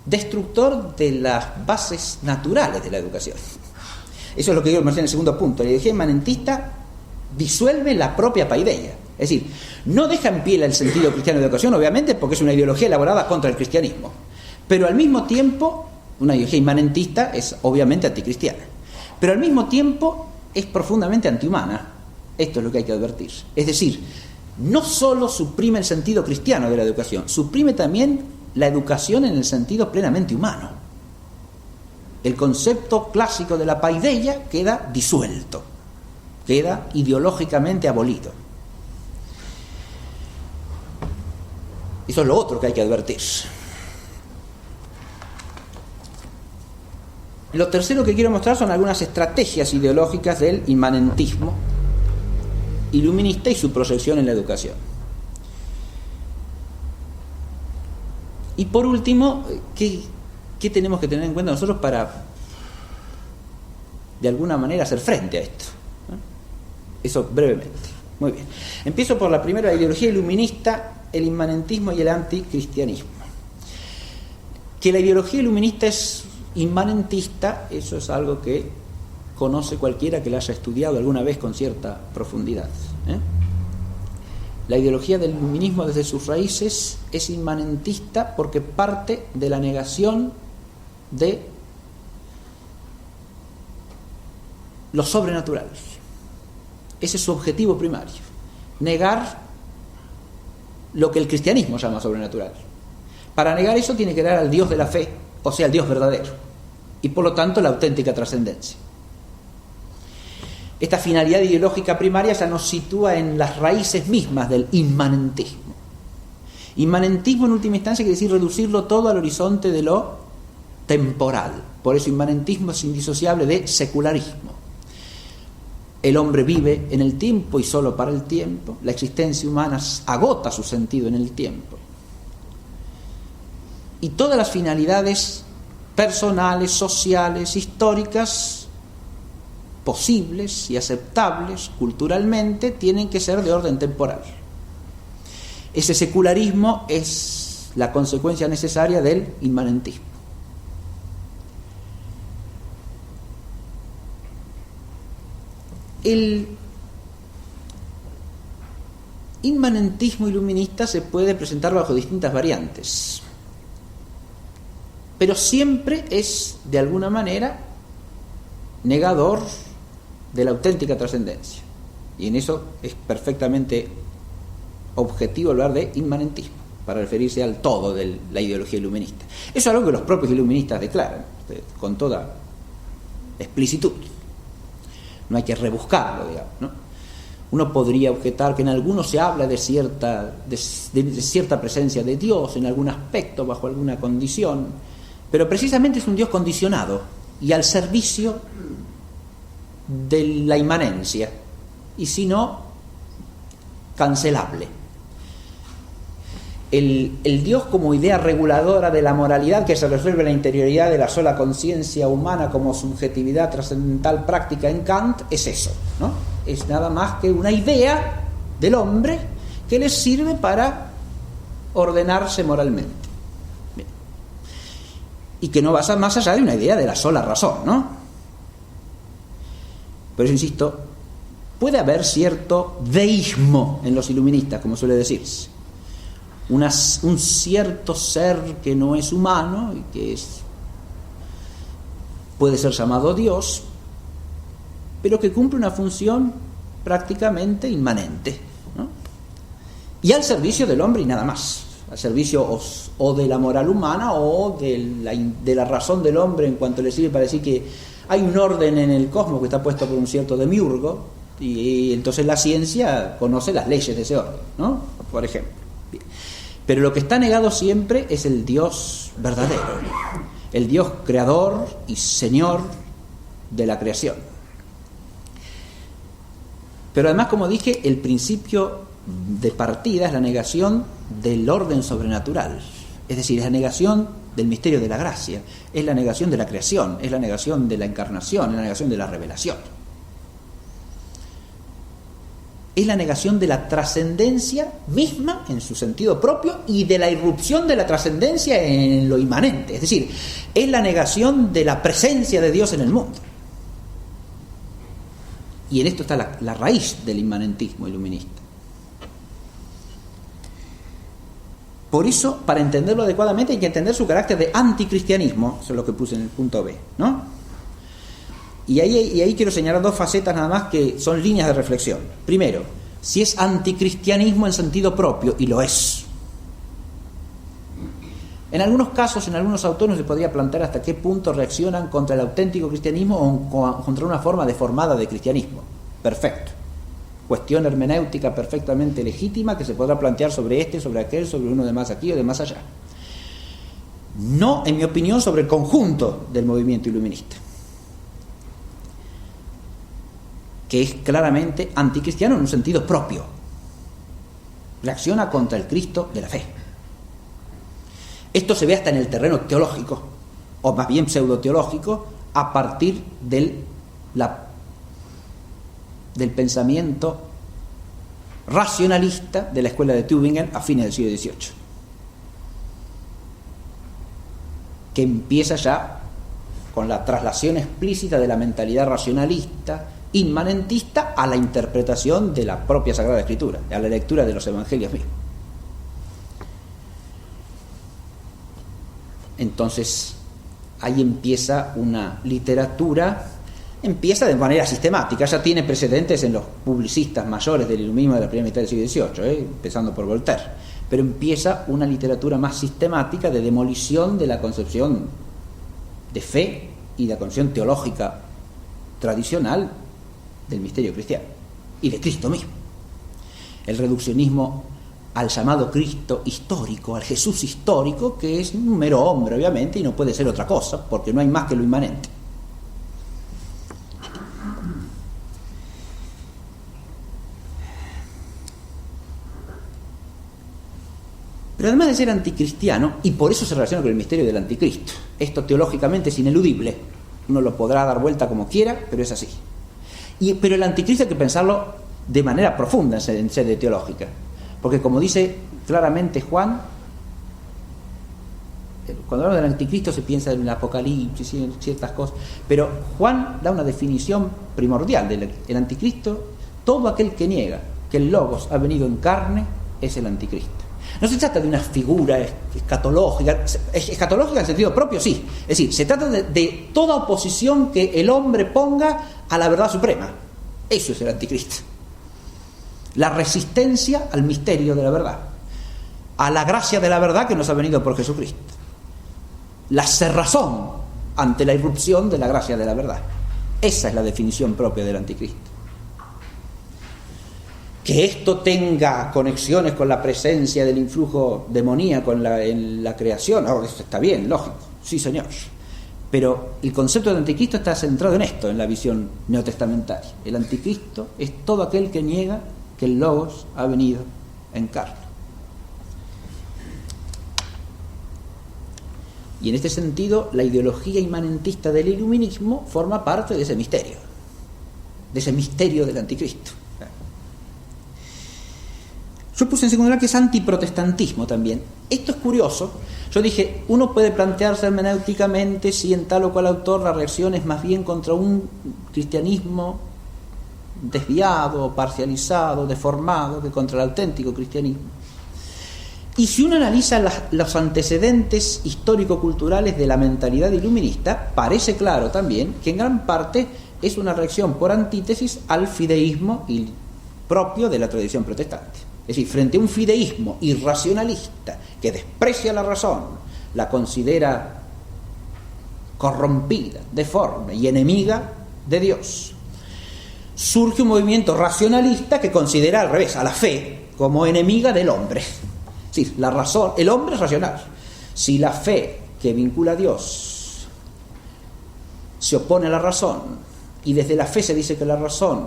destructor de las bases naturales de la educación. Eso es lo que quiero mencionar en el segundo punto. La ideología inmanentista disuelve la propia paideia. Es decir, no deja en pie el sentido cristiano de educación, obviamente, porque es una ideología elaborada contra el cristianismo. Pero al mismo tiempo, una ideología inmanentista es obviamente anticristiana. Pero al mismo tiempo es profundamente antihumana. Esto es lo que hay que advertir. Es decir, no solo suprime el sentido cristiano de la educación, suprime también la educación en el sentido plenamente humano. El concepto clásico de la paideia queda disuelto, queda ideológicamente abolido. Eso es lo otro que hay que advertir. Lo tercero que quiero mostrar son algunas estrategias ideológicas del inmanentismo iluminista y su proyección en la educación. Y por último, ¿qué tenemos que tener en cuenta nosotros para, de alguna manera, hacer frente a esto? Eso brevemente. Muy bien. Empiezo por la primera, la ideología iluminista, el inmanentismo y el anticristianismo. Que la ideología iluminista es inmanentista, eso es algo que conoce cualquiera que la haya estudiado alguna vez con cierta profundidad. La ideología del iluminismo desde sus raíces es inmanentista porque parte de la negación de lo sobrenatural. Ese es su objetivo primario, negar lo que el cristianismo llama sobrenatural. Para negar eso tiene que dar al Dios de la fe, o sea, al Dios verdadero, y por lo tanto la auténtica trascendencia. Esta finalidad ideológica primaria ya nos sitúa en las raíces mismas del inmanentismo. Inmanentismo en última instancia quiere decir reducirlo todo al horizonte de lo temporal. Por eso inmanentismo es indisociable de secularismo. El hombre vive en el tiempo y solo para el tiempo. La existencia humana agota su sentido en el tiempo. Y todas las finalidades personales, sociales, históricas, posibles y aceptables culturalmente, tienen que ser de orden temporal. Ese secularismo es la consecuencia necesaria del inmanentismo. El inmanentismo iluminista se puede presentar bajo distintas variantes, pero siempre es, de alguna manera, negador de la auténtica trascendencia. Y en eso es perfectamente objetivo hablar de inmanentismo, para referirse al todo de la ideología iluminista. Eso es algo que los propios iluministas declaran con toda explicitud. No hay que rebuscarlo, digamos, ¿no? Uno podría objetar que en algunos se habla de cierta presencia de Dios, en algún aspecto, bajo alguna condición, pero precisamente es un Dios condicionado y al servicio de la inmanencia, y si no, cancelable. El Dios como idea reguladora de la moralidad que se resuelve en la interioridad de la sola conciencia humana como subjetividad trascendental práctica en Kant es eso, ¿no? Es nada más que una idea del hombre que le sirve para ordenarse moralmente. Bien. Y que no va más allá de una idea de la sola razón, ¿no? Por eso insisto, puede haber cierto deísmo en los iluministas, como suele decirse. Un cierto ser que no es humano y que puede ser llamado Dios, pero que cumple una función prácticamente inmanente, ¿no? Y al servicio del hombre y nada más, al servicio o de la moral humana o de la razón del hombre, en cuanto le sirve para decir que hay un orden en el cosmos que está puesto por un cierto demiurgo, y entonces la ciencia conoce las leyes de ese orden, ¿no? Por ejemplo. Bien. Pero lo que está negado siempre es el Dios verdadero, el Dios creador y señor de la creación. Pero además, como dije, el principio de partida es la negación del orden sobrenatural, es decir, es la negación del misterio de la gracia, es la negación de la creación, es la negación de la encarnación, es la negación de la revelación. es la negación de la trascendencia misma en su sentido propio y de la irrupción de la trascendencia en lo inmanente. Es decir, es la negación de la presencia de Dios en el mundo. Y en esto está la raíz del inmanentismo iluminista. Por eso, para entenderlo adecuadamente, hay que entender su carácter de anticristianismo. Eso es lo que puse en el punto B, ¿no? Y ahí quiero señalar dos facetas nada más que son líneas de reflexión. Primero, si es anticristianismo en sentido propio, y lo es. En algunos casos, en algunos autores se podría plantear hasta qué punto reaccionan contra el auténtico cristianismo o contra una forma deformada de cristianismo. Perfecto. Cuestión hermenéutica perfectamente legítima que se podrá plantear sobre este, sobre aquel, sobre uno de más aquí o de más allá. No, en mi opinión, sobre el conjunto del movimiento iluminista, que es claramente anticristiano en un sentido propio. Reacciona contra el Cristo de la fe. Esto se ve hasta en el terreno teológico, o más bien pseudoteológico, a partir del pensamiento racionalista de la escuela de Tübingen a fines del siglo XVIII, que empieza ya con la traslación explícita de la mentalidad racionalista inmanentista a la interpretación de la propia Sagrada Escritura, a la lectura de los evangelios mismos. Entonces, ahí empieza una literatura, empieza de manera sistemática, ya tiene precedentes en los publicistas mayores del iluminismo de la primera mitad del siglo XVIII, empezando por Voltaire, pero empieza una literatura más sistemática de demolición de la concepción de fe y de la concepción teológica tradicional del misterio cristiano y de Cristo mismo. El reduccionismo al llamado Cristo histórico, al Jesús histórico, que es un mero hombre obviamente y no puede ser otra cosa porque no hay más que lo inmanente. Pero además de ser anticristiano, y por eso se relaciona con el misterio del anticristo, esto teológicamente es ineludible, uno lo podrá dar vuelta como quiera, pero es así. Pero el anticristo hay que pensarlo de manera profunda en sede teológica, porque como dice claramente Juan, cuando hablamos del anticristo se piensa en el Apocalipsis y en ciertas cosas, pero Juan da una definición primordial del anticristo: todo aquel que niega que el Logos ha venido en carne es el anticristo. No se trata de una figura escatológica en sentido propio, sí. Es decir, se trata de toda oposición que el hombre ponga a la verdad suprema. Eso es el anticristo. La resistencia al misterio de la verdad, a la gracia de la verdad que nos ha venido por Jesucristo. La cerrazón ante la irrupción de la gracia de la verdad. Esa es la definición propia del anticristo. Que esto tenga conexiones con la presencia del influjo demoníaco en la creación, eso está bien, lógico, sí señor. Pero el concepto del anticristo está centrado en esto, en la visión neotestamentaria. El anticristo es todo aquel que niega que el Logos ha venido en carne. Y en este sentido, la ideología inmanentista del iluminismo forma parte de ese misterio del anticristo. Yo puse en segundo lugar que es antiprotestantismo también. Esto es curioso. Yo dije, uno puede plantearse hermenéuticamente si en tal o cual autor la reacción es más bien contra un cristianismo desviado, parcializado, deformado, que contra el auténtico cristianismo. Y si uno analiza los antecedentes histórico-culturales de la mentalidad iluminista, parece claro también que en gran parte es una reacción por antítesis al fideísmo propio de la tradición protestante. Es decir, frente a un fideísmo irracionalista que desprecia la razón, la considera corrompida, deforme y enemiga de Dios, surge un movimiento racionalista que considera al revés a la fe como enemiga del hombre. Es decir, la razón, el hombre es racional. Si la fe que vincula a Dios se opone a la razón y desde la fe se dice que la razón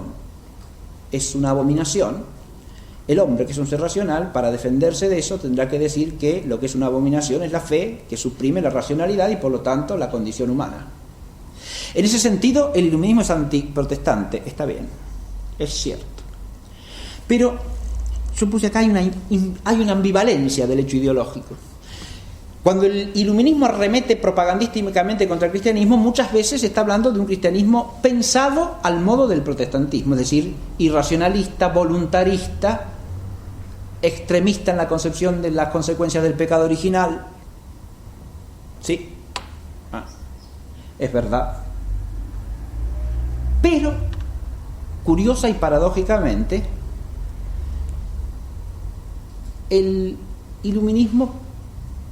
es una abominación, el hombre, que es un ser racional, para defenderse de eso tendrá que decir que lo que es una abominación es la fe, que suprime la racionalidad y por lo tanto la condición humana. En ese sentido, el iluminismo es antiprotestante, está bien, es cierto. Pero yo puse acá, hay una ambivalencia del hecho ideológico. Cuando el iluminismo arremete propagandísticamente contra el cristianismo, muchas veces se está hablando de un cristianismo pensado al modo del protestantismo, es decir, irracionalista, voluntarista, extremista en la concepción de las consecuencias del pecado original. Sí, es verdad. Pero, curiosa y paradójicamente, el iluminismo,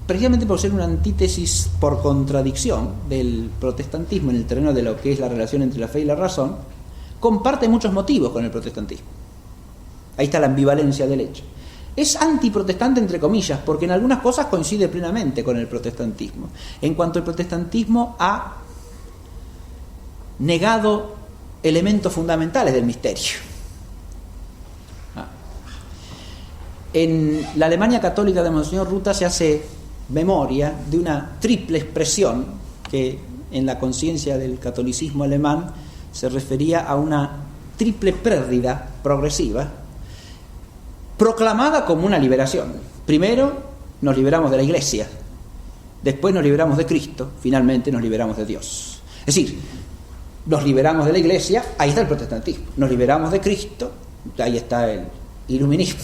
precisamente por ser una antítesis por contradicción del protestantismo en el terreno de lo que es la relación entre la fe y la razón, comparte muchos motivos con el protestantismo. Ahí está la ambivalencia del hecho. Es antiprotestante entre comillas, porque en algunas cosas coincide plenamente con el protestantismo. En cuanto el protestantismo ha negado elementos fundamentales del misterio. En la Alemania católica de Monseñor Ruta se hace memoria de una triple expresión que en la conciencia del catolicismo alemán se refería a una triple pérdida progresiva proclamada como una liberación. Primero nos liberamos de la Iglesia, después nos liberamos de Cristo, finalmente nos liberamos de Dios. Es decir, nos liberamos de la Iglesia, ahí está el protestantismo. Nos liberamos de Cristo, ahí está el iluminismo.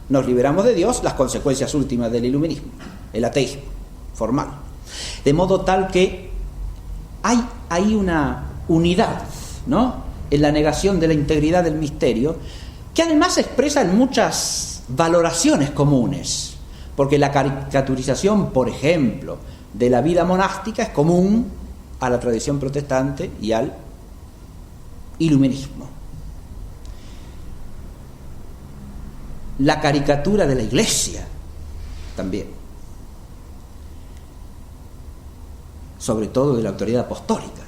Nos liberamos de Dios, las consecuencias últimas del iluminismo, el ateísmo formal. De modo tal que hay ahí una unidad, ¿no?, en la negación de la integridad del misterio, que además se expresa en muchas valoraciones comunes, porque la caricaturización, por ejemplo, de la vida monástica es común a la tradición protestante y al iluminismo. La caricatura de la Iglesia también, sobre todo de la autoridad apostólica,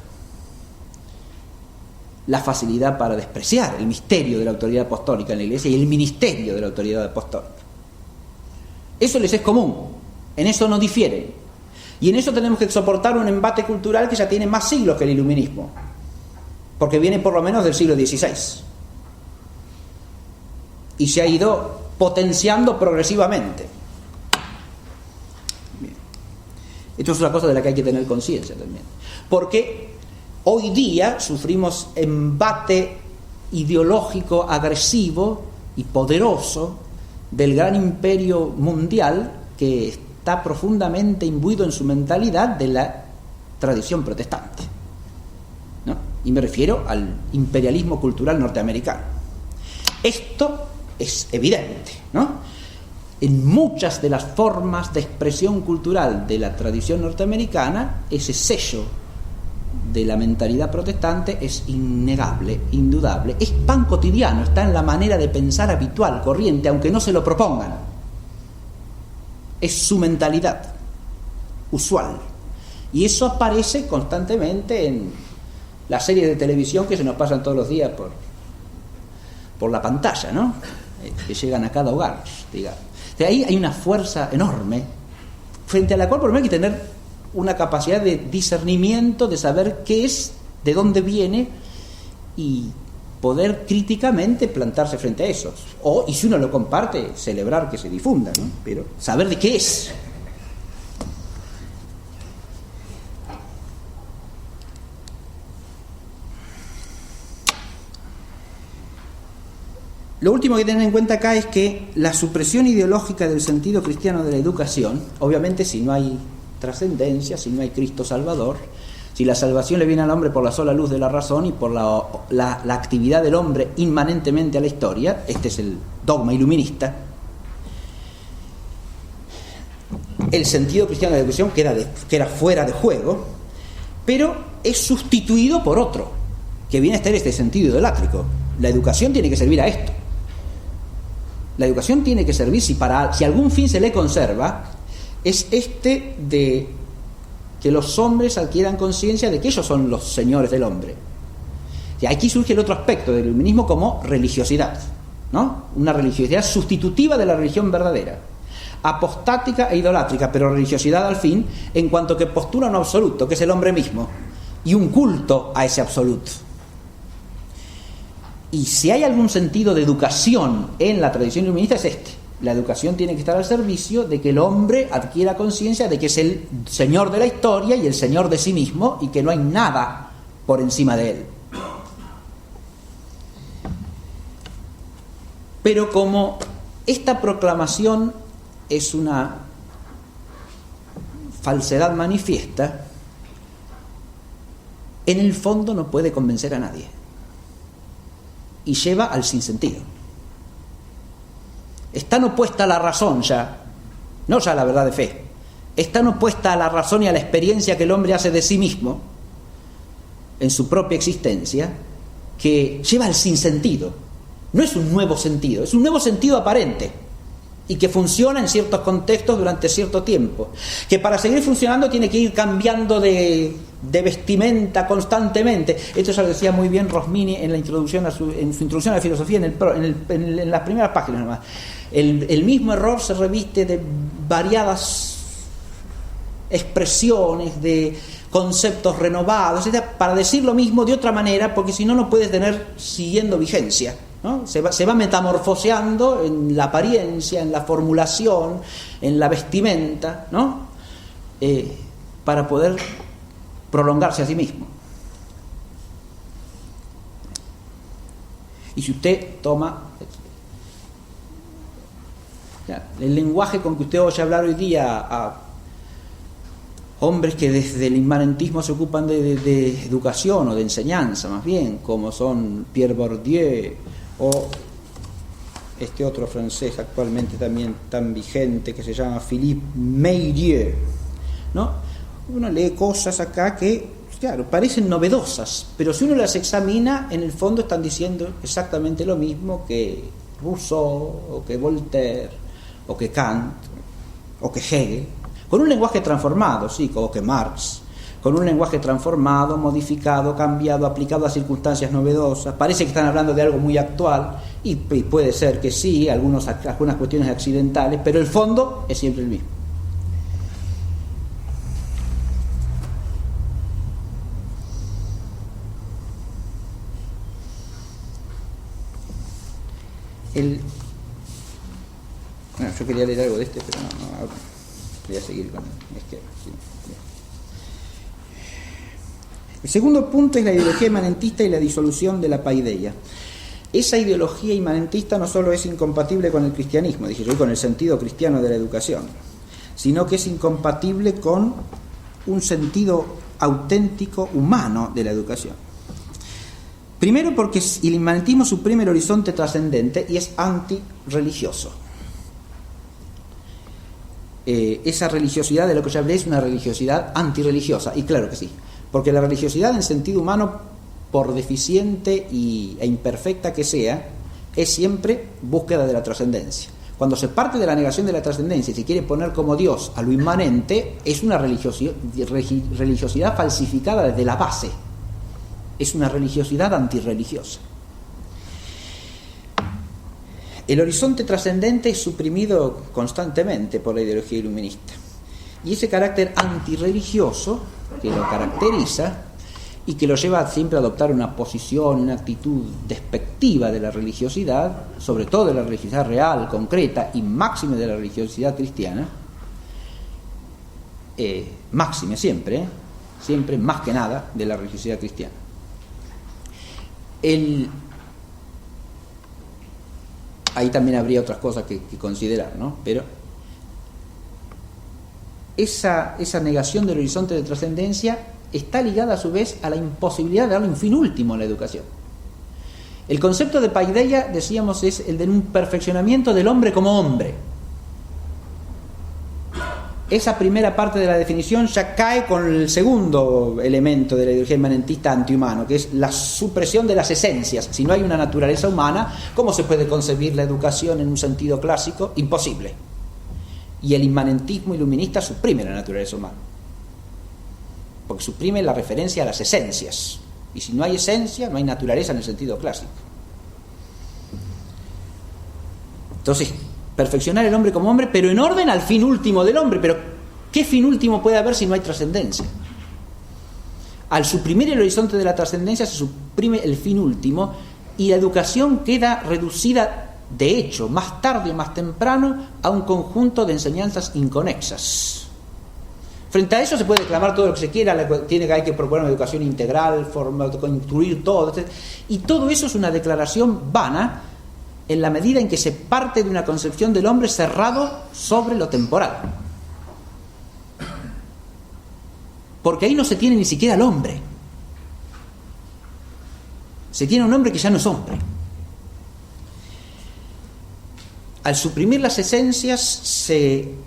la facilidad para despreciar el misterio de la autoridad apostólica en la Iglesia y el ministerio de la autoridad apostólica. Eso les es común, en eso no difieren, y en eso tenemos que soportar un embate cultural que ya tiene más siglos que el iluminismo, porque viene por lo menos del siglo XVI y se ha ido potenciando progresivamente. Bien. Esto es una cosa de la que hay que tener conciencia también, porque hoy día sufrimos embate ideológico agresivo y poderoso del gran imperio mundial que está profundamente imbuido en su mentalidad de la tradición protestante, ¿no? Y me refiero al imperialismo cultural norteamericano. Esto es evidente, ¿no? En muchas de las formas de expresión cultural de la tradición norteamericana, ese sello de la mentalidad protestante es innegable, indudable. Es pan cotidiano, está en la manera de pensar habitual, corriente, aunque no se lo propongan. Es su mentalidad usual. Y eso aparece constantemente en las series de televisión que se nos pasan todos los días por la pantalla, ¿no?, que llegan a cada hogar, digamos. De ahí hay una fuerza enorme frente a la cual por lo menos hay que tener una capacidad de discernimiento, de saber qué es, de dónde viene y poder críticamente plantarse frente a eso. Y si uno lo comparte, celebrar que se difunda, ¿no?, pero saber de qué es. Lo último que tener en cuenta acá es que la supresión ideológica del sentido cristiano de la educación, obviamente si no hay trascendencia, si no hay Cristo Salvador, si la salvación le viene al hombre por la sola luz de la razón y por la actividad del hombre inmanentemente a la historia, este es el dogma iluminista, el sentido cristiano de la educación queda fuera de juego, pero es sustituido por otro, que viene a estar este sentido idolátrico. La educación tiene que servir a esto. La educación tiene que servir, si algún fin se le conserva, es este de que los hombres adquieran conciencia de que ellos son los señores del hombre. Y aquí surge el otro aspecto del iluminismo como religiosidad, ¿no? Una religiosidad sustitutiva de la religión verdadera, apostática e idolátrica, pero religiosidad al fin, en cuanto que postula un absoluto, que es el hombre mismo, y un culto a ese absoluto. Y si hay algún sentido de educación en la tradición iluminista es este. La educación tiene que estar al servicio de que el hombre adquiera conciencia de que es el señor de la historia y el señor de sí mismo y que no hay nada por encima de él. Pero como esta proclamación es una falsedad manifiesta, en el fondo no puede convencer a nadie y lleva al sinsentido. Es tan opuesta a la razón ya, no ya a la verdad de fe, es tan opuesta a la razón y a la experiencia que el hombre hace de sí mismo en su propia existencia, que lleva al sinsentido. No es un nuevo sentido, es un nuevo sentido aparente y que funciona en ciertos contextos durante cierto tiempo, que para seguir funcionando tiene que ir cambiando de vestimenta constantemente. Esto ya lo decía muy bien Rosmini en la introducción en su introducción a la filosofía, en las primeras páginas nomás. El mismo error se reviste de variadas expresiones, de conceptos renovados, etc., para decir lo mismo de otra manera, porque si no, no puedes tener siguiendo vigencia, ¿no? Se va metamorfoseando en la apariencia, en la formulación, en la vestimenta, ¿no? Para poder prolongarse a sí mismo. Y si usted toma el lenguaje con que usted oye hablar hoy día a hombres que desde el inmanentismo se ocupan de educación o de enseñanza, más bien, como son Pierre Bourdieu o este otro francés actualmente también tan vigente que se llama Philippe Meirieu, ¿no? Uno lee cosas acá que, claro, parecen novedosas, pero si uno las examina, en el fondo están diciendo exactamente lo mismo que Rousseau o que Voltaire o que Kant o que Hegel, con un lenguaje transformado, sí, o que Marx, con un lenguaje transformado, modificado, cambiado, aplicado a circunstancias novedosas. Parece que están hablando de algo muy actual y puede ser que sí, algunas cuestiones accidentales, pero el fondo es siempre el mismo. Bueno, yo quería leer algo de este, pero no voy a seguir con el esquema. Sí. El segundo punto es la ideología imanentista y la disolución de la paideia. Esa ideología imanentista no solo es incompatible con el cristianismo, dije yo, y con el sentido cristiano de la educación, sino que es incompatible con un sentido auténtico humano de la educación. Primero porque el inmanentismo suprime el horizonte trascendente y es antirreligioso. Esa religiosidad de lo que yo hablé es una religiosidad antirreligiosa, y claro que sí, porque la religiosidad en sentido humano, por deficiente e imperfecta que sea, es siempre búsqueda de la trascendencia. Cuando se parte de la negación de la trascendencia y se quiere poner como Dios a lo inmanente, es una religiosidad falsificada desde la base, es una religiosidad antirreligiosa. El horizonte trascendente es suprimido constantemente por la ideología iluminista. Y ese carácter antirreligioso que lo caracteriza y que lo lleva siempre a adoptar una posición, una actitud despectiva de la religiosidad, sobre todo de la religiosidad real, concreta y máxime de la religiosidad cristiana, máxime siempre, siempre más que nada de la religiosidad cristiana. Ahí también habría otras cosas que considerar, ¿no? Pero esa negación del horizonte de trascendencia está ligada a su vez a la imposibilidad de darle un fin último a la educación. El concepto de paideia, decíamos, es el de un perfeccionamiento del hombre como hombre. Esa primera parte de la definición ya cae con el segundo elemento de la ideología imanentista antihumano, que es la supresión de las esencias. Si no hay una naturaleza humana, ¿cómo se puede concebir la educación en un sentido clásico? Imposible. Y el inmanentismo iluminista suprime la naturaleza humana, porque suprime la referencia a las esencias. Y si no hay esencia, no hay naturaleza en el sentido clásico. Entonces, perfeccionar el hombre como hombre, pero en orden al fin último del hombre. Pero ¿qué fin último puede haber si no hay trascendencia? Al suprimir el horizonte de la trascendencia se suprime el fin último, y la educación queda reducida, de hecho, más tarde o más temprano, a un conjunto de enseñanzas inconexas. Frente a eso se puede reclamar todo lo que se quiera, hay que proponer una educación integral, construir todo, etc. Y todo eso es una declaración vana en la medida en que se parte de una concepción del hombre cerrado sobre lo temporal. Porque ahí no se tiene ni siquiera al hombre. Se tiene un hombre que ya no es hombre. Al suprimir las esencias,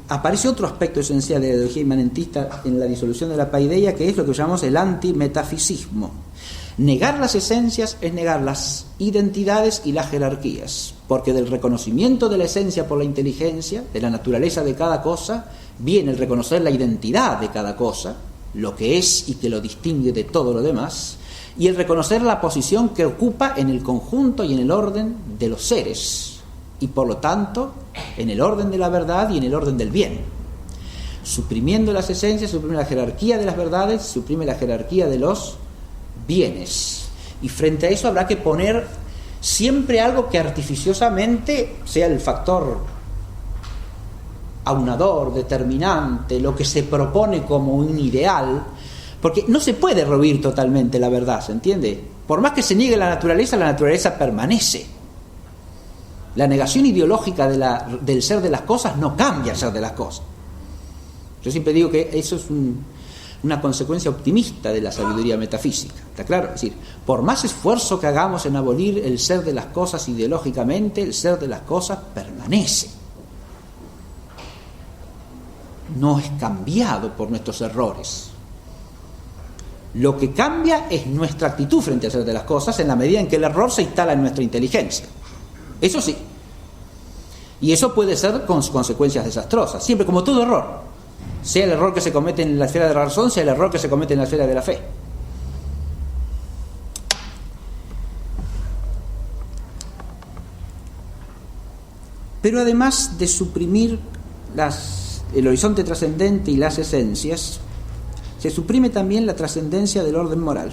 aparece otro aspecto esencial de la ideología inmanentista en la disolución de la paideia, que es lo que llamamos el antimetafisismo. Negar las esencias es negar las identidades y las jerarquías, porque del reconocimiento de la esencia por la inteligencia, de la naturaleza de cada cosa, viene el reconocer la identidad de cada cosa, lo que es y que lo distingue de todo lo demás, y el reconocer la posición que ocupa en el conjunto y en el orden de los seres, y por lo tanto en el orden de la verdad y en el orden del bien. Suprimiendo las esencias, suprime la jerarquía de las verdades, suprime la jerarquía de los bienes. Y frente a eso habrá que poner siempre algo que artificiosamente sea el factor aunador, determinante, lo que se propone como un ideal, porque no se puede rehuir totalmente la verdad, ¿se entiende? Por más que se niegue la naturaleza permanece. La negación ideológica del ser de las cosas no cambia el ser de las cosas. Yo siempre digo que eso es una consecuencia optimista de la sabiduría metafísica, ¿está claro? Es decir, por más esfuerzo que hagamos en abolir el ser de las cosas ideológicamente, el ser de las cosas permanece. No es cambiado por nuestros errores. Lo que cambia es nuestra actitud frente al ser de las cosas en la medida en que el error se instala en nuestra inteligencia. Eso sí. Y eso puede ser con consecuencias desastrosas, siempre, como todo error, sea el error que se comete en la esfera de la razón, sea el error que se comete en la esfera de la fe. Pero además de suprimir el horizonte trascendente y las esencias, se suprime también la trascendencia del orden moral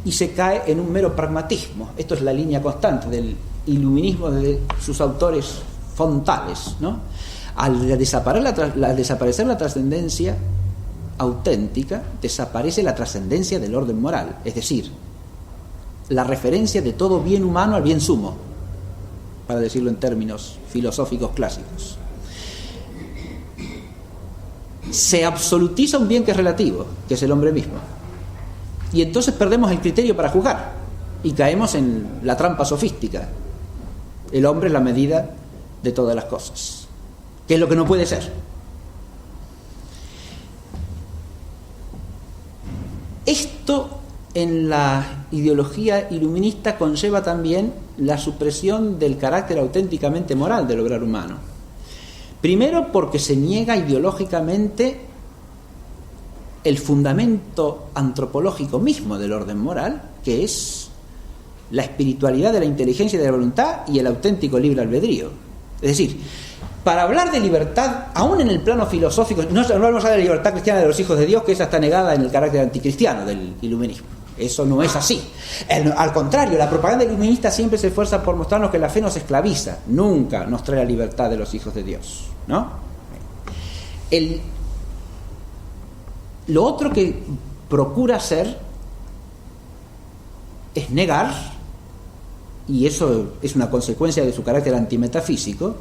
y se cae en un mero pragmatismo. Esto es la línea constante del iluminismo de sus autores fontales, ¿no? Al desaparecer la trascendencia auténtica, desaparece la trascendencia del orden moral, es decir, la referencia de todo bien humano al bien sumo, para decirlo en términos filosóficos clásicos. Se absolutiza un bien que es relativo, que es el hombre mismo, y entonces perdemos el criterio para juzgar y caemos en la trampa sofística. El hombre es la medida de todas las cosas, que es lo que no puede ser. Esto en la ideología iluminista conlleva también la supresión del carácter auténticamente moral del obrar humano. Primero, porque se niega ideológicamente el fundamento antropológico mismo del orden moral, que es la espiritualidad de la inteligencia y de la voluntad y el auténtico libre albedrío. Es decir, para hablar de libertad, aún en el plano filosófico, no vamos a hablar de la libertad cristiana de los hijos de Dios, que esa está negada en el carácter anticristiano del iluminismo. Eso no es así. Al contrario, la propaganda iluminista siempre se esfuerza por mostrarnos que la fe nos esclaviza, nunca nos trae la libertad de los hijos de Dios, ¿no? Lo otro que procura hacer es negar, y eso es una consecuencia de su carácter antimetafísico,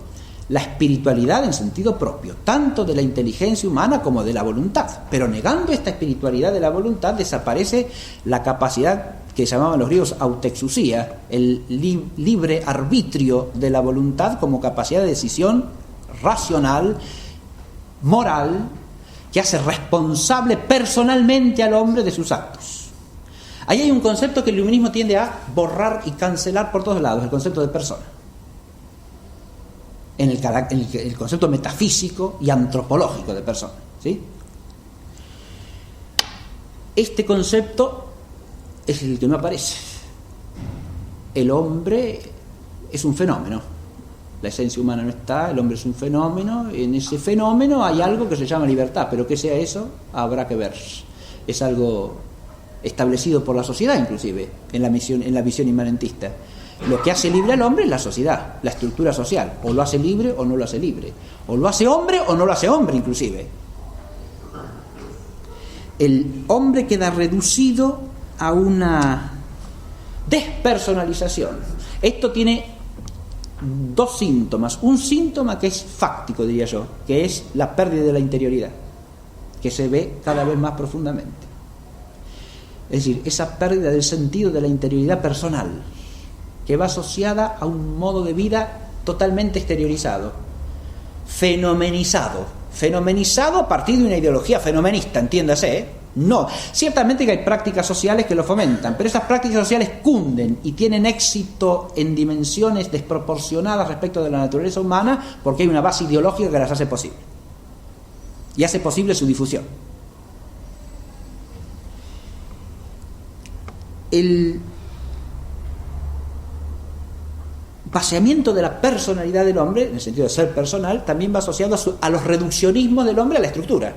la espiritualidad en sentido propio, tanto de la inteligencia humana como de la voluntad. Pero negando esta espiritualidad de la voluntad, desaparece la capacidad que llamaban los griegos autexusía, el libre arbitrio de la voluntad como capacidad de decisión racional, moral, que hace responsable personalmente al hombre de sus actos. Ahí hay un concepto que el iluminismo tiende a borrar y cancelar por todos lados, el concepto de persona. En el concepto metafísico y antropológico de persona, ¿sí? Este concepto es el que no aparece. El hombre es un fenómeno. La esencia humana no está, el hombre es un fenómeno. En ese fenómeno hay algo que se llama libertad, pero que sea eso, habrá que ver. Es algo establecido por la sociedad, inclusive, en la visión inmanentista. Lo que hace libre al hombre es la sociedad, la estructura social. O lo hace libre o no lo hace libre. O lo hace hombre o no lo hace hombre, inclusive. El hombre queda reducido a una despersonalización. Esto tiene dos síntomas. Un síntoma que es fáctico, diría yo, que es la pérdida de la interioridad, que se ve cada vez más profundamente. Es decir, esa pérdida del sentido de la interioridad personal, que va asociada a un modo de vida totalmente exteriorizado, fenomenizado a partir de una ideología fenomenista, entiéndase, ¿eh? No, ciertamente que hay prácticas sociales que lo fomentan, pero esas prácticas sociales cunden y tienen éxito en dimensiones desproporcionadas respecto de la naturaleza humana, porque hay una base ideológica que las hace posible y hace posible su difusión. El vaciamiento de la personalidad del hombre, en el sentido de ser personal, también va asociado a los reduccionismos del hombre a la estructura.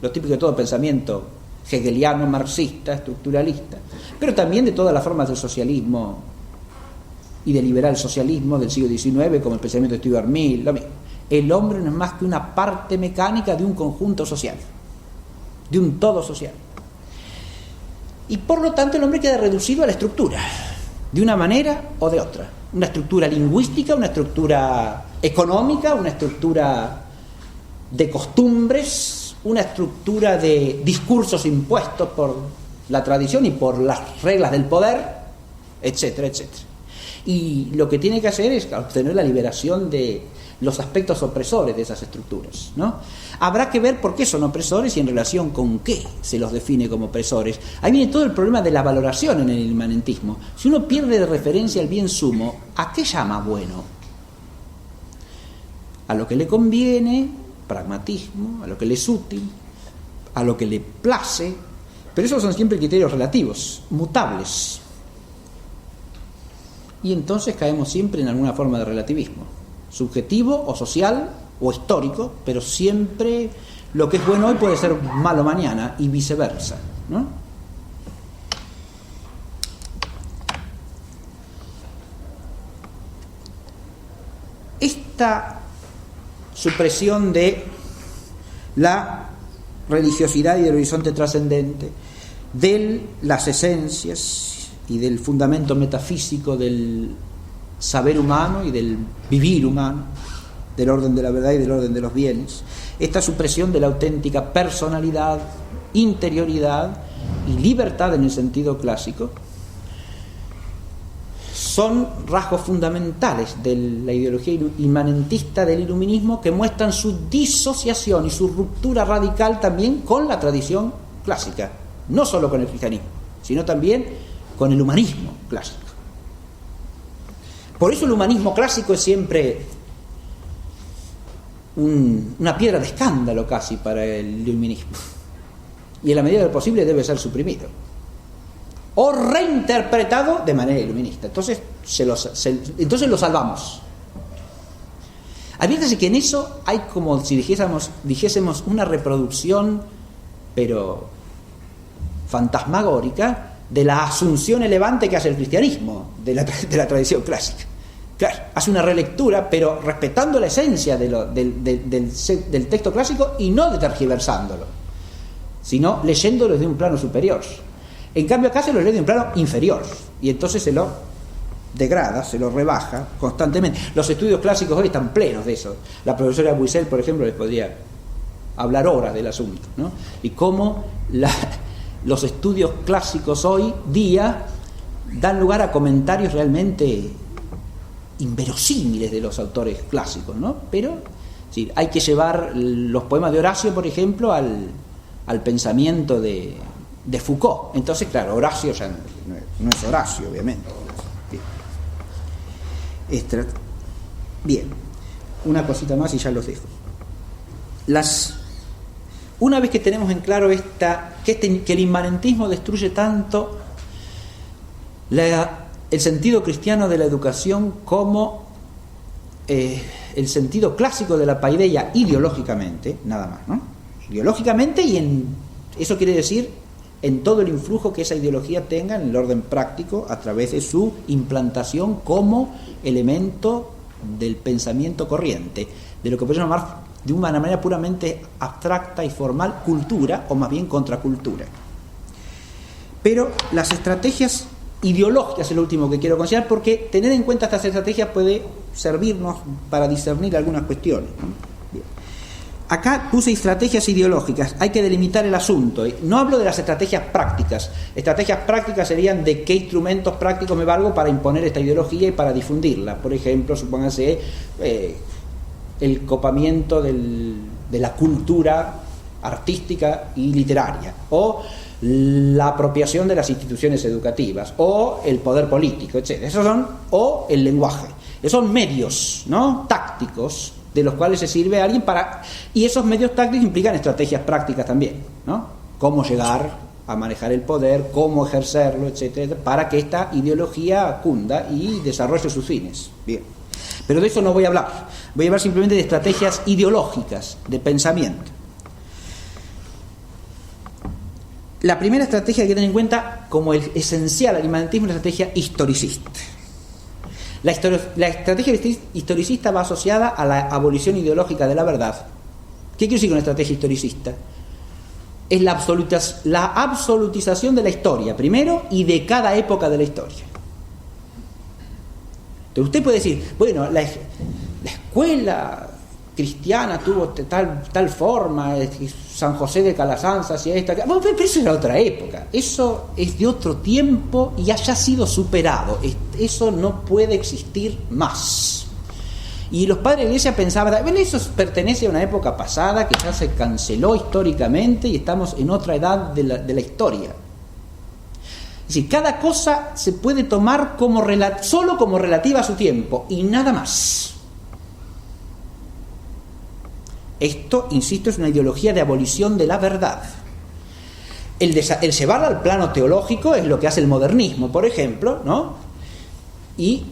Lo típico de todo pensamiento hegeliano, marxista, estructuralista, pero también de todas las formas del socialismo y del liberal socialismo del siglo XIX, como el pensamiento de Stuart Mill, lo mismo. El hombre no es más que una parte mecánica de un conjunto social, de un todo social. Y por lo tanto el hombre queda reducido a la estructura, de una manera o de otra. Una estructura lingüística, una estructura económica, una estructura de costumbres, una estructura de discursos impuestos por la tradición y por las reglas del poder, etcétera, etcétera. Y lo que tiene que hacer es obtener la liberación de los aspectos opresores de esas estructuras, ¿no? Habrá que ver por qué son opresores y en relación con qué se los define como opresores. Ahí viene todo el problema de la valoración en el inmanentismo. Si uno pierde de referencia el bien sumo, ¿a qué llama bueno? A lo que le conviene, pragmatismo, a lo que le es útil, a lo que le place, pero esos son siempre criterios relativos, mutables. Y entonces caemos siempre en alguna forma de relativismo, subjetivo o social o histórico, pero siempre lo que es bueno hoy puede ser malo mañana y viceversa, ¿no? Esta supresión de la religiosidad y del horizonte trascendente, de las esencias y del fundamento metafísico del saber humano y del vivir humano, del orden de la verdad y del orden de los bienes, esta supresión de la auténtica personalidad, interioridad y libertad en el sentido clásico, son rasgos fundamentales de la ideología inmanentista del iluminismo que muestran su disociación y su ruptura radical también con la tradición clásica, no solo con el cristianismo, sino también con el humanismo clásico. Por eso el humanismo clásico es siempre una piedra de escándalo casi para el iluminismo, y en la medida de lo posible debe ser suprimido o reinterpretado de manera iluminista. Entonces lo salvamos. Adviértese que en eso hay como si dijésemos una reproducción, pero fantasmagórica, de la asunción elevante que hace el cristianismo de la tradición clásica. Claro, hace una relectura, pero respetando la esencia del texto clásico y no tergiversándolo, sino leyéndolo desde un plano superior. En cambio acá se lo lee de un plano inferior y entonces se lo degrada, se lo rebaja constantemente. Los estudios clásicos hoy están plenos de eso. La profesora Buissel, por ejemplo, les podría hablar horas del asunto, ¿no? Y cómo los estudios clásicos hoy día dan lugar a comentarios realmente inverosímiles de los autores clásicos, ¿no? Pero sí, hay que llevar los poemas de Horacio, por ejemplo, al pensamiento de Foucault. Entonces, claro, Horacio ya no es Horacio, obviamente. Bien, una cosita más y ya los dejo. Una vez que tenemos en claro que el inmanentismo destruye tanto el sentido cristiano de la educación como el sentido clásico de la paideia ideológicamente, nada más, ¿no? Ideológicamente, y eso quiere decir en todo el influjo que esa ideología tenga en el orden práctico a través de su implantación como elemento del pensamiento corriente, de lo que podemos llamar de una manera puramente abstracta y formal cultura, o más bien contracultura. Pero las estrategias ideológicas es lo último que quiero considerar, porque tener en cuenta estas estrategias puede servirnos para discernir algunas cuestiones, ¿no? Acá puse estrategias ideológicas, hay que delimitar el asunto. No hablo de las estrategias prácticas. Estrategias prácticas serían de qué instrumentos prácticos me valgo para imponer esta ideología y para difundirla. Por ejemplo, supóngase el copamiento de la cultura artística y literaria, o la apropiación de las instituciones educativas, o el poder político, etc. Esos son, o el lenguaje. Esos son medios, ¿no?, tácticos, de los cuales se sirve a alguien para... Y esos medios tácticos implican estrategias prácticas también, ¿no? Cómo llegar a manejar el poder, cómo ejercerlo, etcétera, para que esta ideología cunda y desarrolle sus fines. Bien. Pero de eso no voy a hablar. Voy a hablar simplemente de estrategias ideológicas, de pensamiento. La primera estrategia que hay que tener en cuenta como el esencial al imanentismo es la estrategia historicista. La estrategia historicista va asociada a la abolición ideológica de la verdad. ¿Qué quiero decir con estrategia historicista? Es la absolutización de la historia, primero, y de cada época de la historia. Entonces usted puede decir, bueno, la escuela cristiana tuvo tal forma, San José de Calasanz hacía esto, bueno, pero eso era otra época, eso es de otro tiempo y haya sido superado, eso no puede existir más. Y los padres de la iglesia pensaban, bueno, eso pertenece a una época pasada que ya se canceló históricamente y estamos en otra edad de la historia. Es decir, cada cosa se puede tomar solo como relativa a su tiempo y nada más. Esto, insisto, es una ideología de abolición de la verdad. El llevarla al plano teológico es lo que hace el modernismo, por ejemplo, ¿no? Y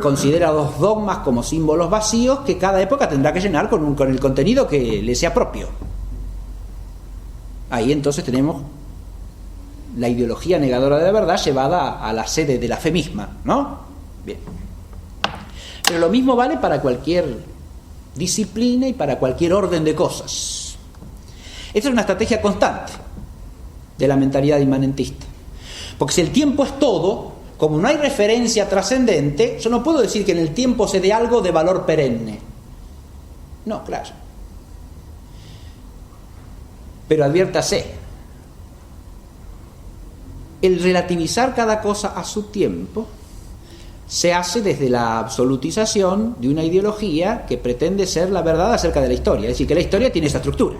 considera los dogmas como símbolos vacíos que cada época tendrá que llenar con el contenido que le sea propio. Ahí entonces tenemos la ideología negadora de la verdad llevada a la sede de la fe misma, ¿no? Bien. Pero lo mismo vale para cualquier disciplina y para cualquier orden de cosas. Esta es una estrategia constante de la mentalidad inmanentista. Porque si el tiempo es todo, como no hay referencia trascendente, yo no puedo decir que en el tiempo se dé algo de valor perenne. No, claro. Pero adviértase, el relativizar cada cosa a su tiempo se hace desde la absolutización de una ideología que pretende ser la verdad acerca de la historia. Es decir, que la historia tiene esa estructura.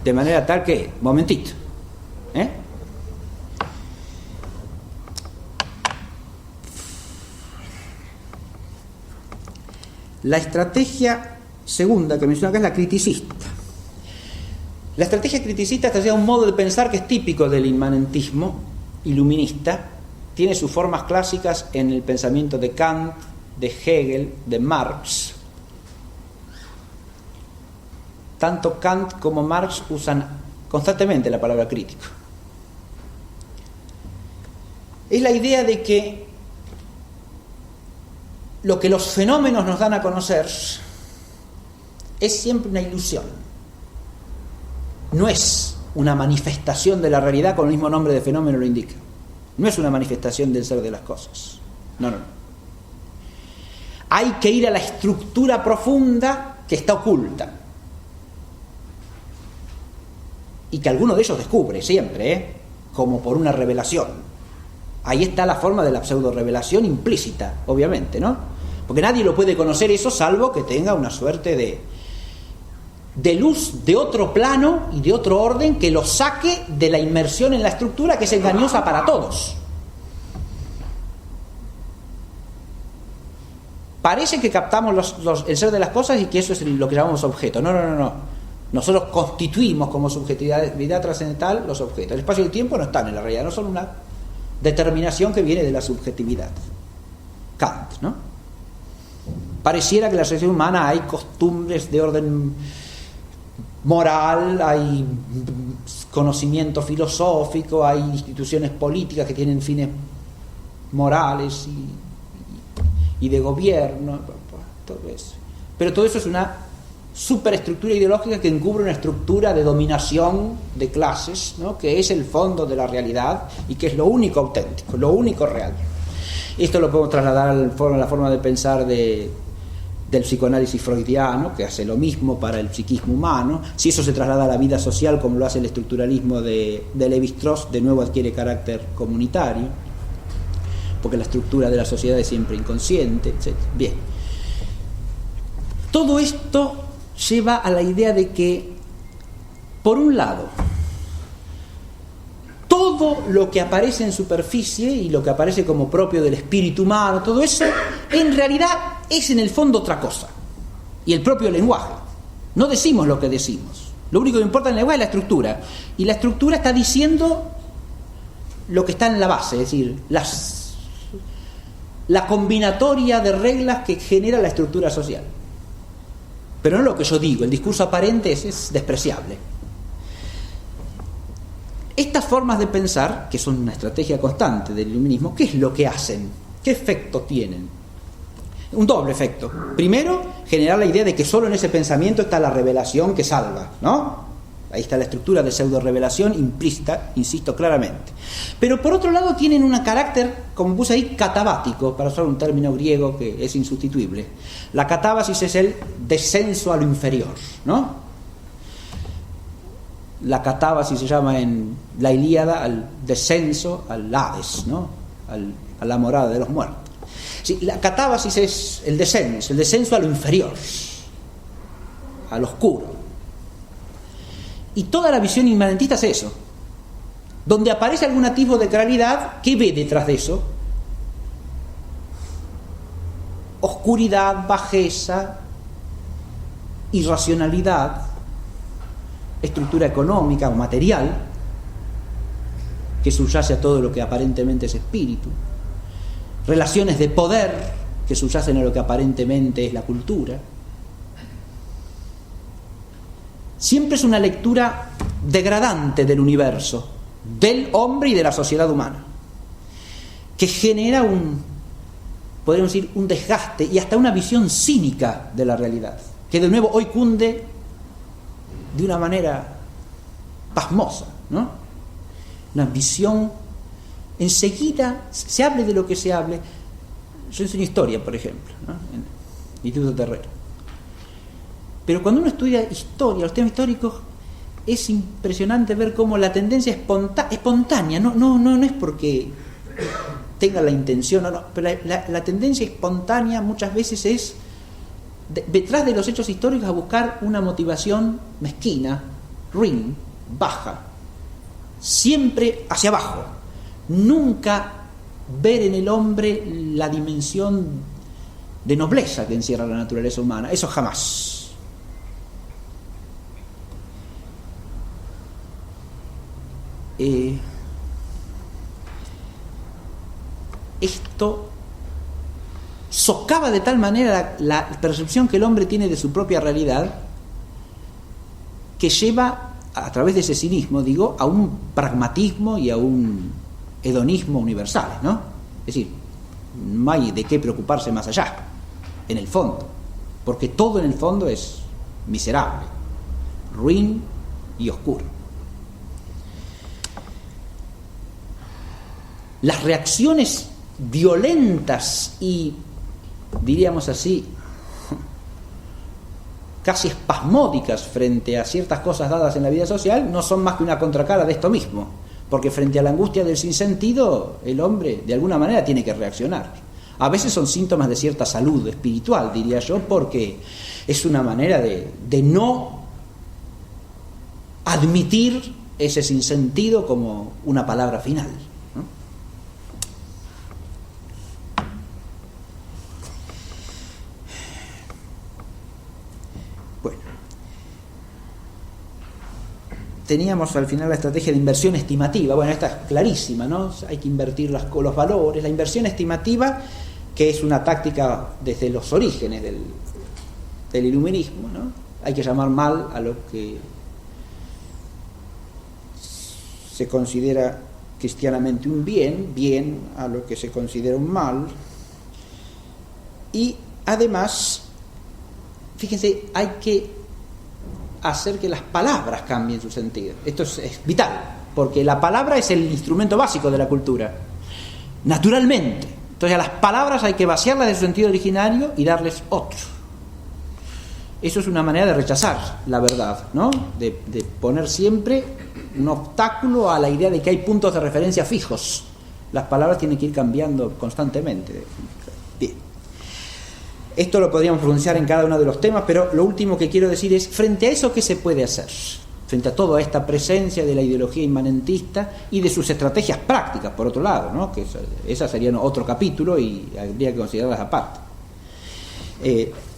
De manera tal que, momentito, la estrategia segunda que menciono acá es la criticista. La estrategia criticista es un modo de pensar que es típico del inmanentismo iluminista. Tiene sus formas clásicas en el pensamiento de Kant, de Hegel, de Marx. Tanto Kant como Marx usan constantemente la palabra crítico. Es la idea de que lo que los fenómenos nos dan a conocer es siempre una ilusión. No es una manifestación de la realidad con el mismo nombre de fenómeno lo indica. No es una manifestación del ser de las cosas. No. Hay que ir a la estructura profunda que está oculta. Y que alguno de ellos descubre siempre, como por una revelación. Ahí está la forma de la pseudo-revelación implícita, obviamente, ¿no? Porque nadie lo puede conocer eso salvo que tenga una suerte de luz de otro plano y de otro orden que lo saque de la inmersión en la estructura que es engañosa para todos. Parece que captamos el ser de las cosas y que eso es lo que llamamos objeto. No. Nosotros constituimos como subjetividad trascendental los objetos. El espacio y el tiempo no están en la realidad, no son una determinación que viene de la subjetividad. Kant, ¿no? Pareciera que en la sociedad humana hay costumbres de orden moral, hay conocimiento filosófico, hay instituciones políticas que tienen fines morales y de gobierno, todo eso. Pero todo eso es una superestructura ideológica que encubre una estructura de dominación de clases, ¿no? Que es el fondo de la realidad y que es lo único auténtico, lo único real. Esto lo podemos trasladar a la forma de pensar del psicoanálisis freudiano, que hace lo mismo para el psiquismo humano. Si eso se traslada a la vida social, como lo hace el estructuralismo de Lévi-Strauss, de nuevo adquiere carácter comunitario, porque la estructura de la sociedad es siempre inconsciente, etc. Bien. Todo esto lleva a la idea de que, por un lado, todo lo que aparece en superficie y lo que aparece como propio del espíritu humano, todo eso, en realidad es en el fondo otra cosa. Y el propio lenguaje. No decimos lo que decimos. Lo único que importa en el lenguaje es la estructura. Y la estructura está diciendo lo que está en la base, es decir, la combinatoria de reglas que genera la estructura social. Pero no lo que yo digo, el discurso aparente es despreciable. Estas formas de pensar, que son una estrategia constante del iluminismo, ¿qué es lo que hacen? ¿Qué efecto tienen? Un doble efecto. Primero, generar la idea de que solo en ese pensamiento está la revelación que salva, ¿no? Ahí está la estructura de pseudo-revelación implícita, insisto claramente. Pero por otro lado tienen un carácter, como puse ahí, catabático, para usar un término griego que es insustituible. La catábasis es el descenso a lo inferior, ¿no? La catábasis se llama en la Ilíada al descenso al Hades, ¿no? A la morada de los muertos. Sí, la catábasis es el descenso a lo inferior, al oscuro. Y toda la visión inmanentista es eso. Donde aparece algún atisbo de claridad, ¿qué ve detrás de eso? Oscuridad, bajeza, irracionalidad, estructura económica o material, que subyace a todo lo que aparentemente es espíritu, relaciones de poder que subyacen a lo que aparentemente es la cultura. Siempre es una lectura degradante del universo, del hombre y de la sociedad humana, que genera podríamos decir, un desgaste y hasta una visión cínica de la realidad, que de nuevo hoy cunde de una manera pasmosa, ¿no? Una visión, enseguida se hable de lo que se hable. Yo enseño historia, por ejemplo, ¿no? En el Instituto Terrero. Pero cuando uno estudia historia, los temas históricos, es impresionante ver cómo la tendencia espontánea, no es porque tenga la intención, pero la tendencia espontánea muchas veces es detrás de los hechos históricos a buscar una motivación mezquina, ruin, baja, siempre hacia abajo, nunca ver en el hombre la dimensión de nobleza que encierra la naturaleza humana, eso jamás. Esto socava de tal manera la percepción que el hombre tiene de su propia realidad, que lleva a través de ese cinismo, a un pragmatismo y a un hedonismo universales, ¿no? Es decir, no hay de qué preocuparse más allá, en el fondo, porque todo en el fondo es miserable, ruin y oscuro. Las reacciones violentas y, diríamos así, casi espasmódicas frente a ciertas cosas dadas en la vida social no son más que una contracara de esto mismo, porque frente a la angustia del sinsentido el hombre de alguna manera tiene que reaccionar. A veces son síntomas de cierta salud espiritual, diría yo, porque es una manera de no admitir ese sinsentido como una palabra final. Teníamos al final la estrategia de inversión estimativa. Bueno, esta es clarísima, ¿no? Hay que invertir los valores. La inversión estimativa, que es una táctica desde los orígenes del iluminismo, ¿no? Hay que llamar mal a lo que se considera cristianamente un bien a lo que se considera un mal. Y además, fíjense, hay que hacer que las palabras cambien su sentido. Esto es vital, porque la palabra es el instrumento básico de la cultura, naturalmente. Entonces a las palabras hay que vaciarlas de su sentido originario y darles otro. Eso es una manera de rechazar la verdad, ¿no? De poner siempre un obstáculo a la idea de que hay puntos de referencia fijos. Las palabras tienen que ir cambiando constantemente. Bien. Esto lo podríamos pronunciar en cada uno de los temas, pero lo último que quiero decir es, frente a eso, ¿qué se puede hacer? Frente a toda esta presencia de la ideología inmanentista y de sus estrategias prácticas, por otro lado, ¿no? Que esas serían otro capítulo y habría que considerarlas aparte.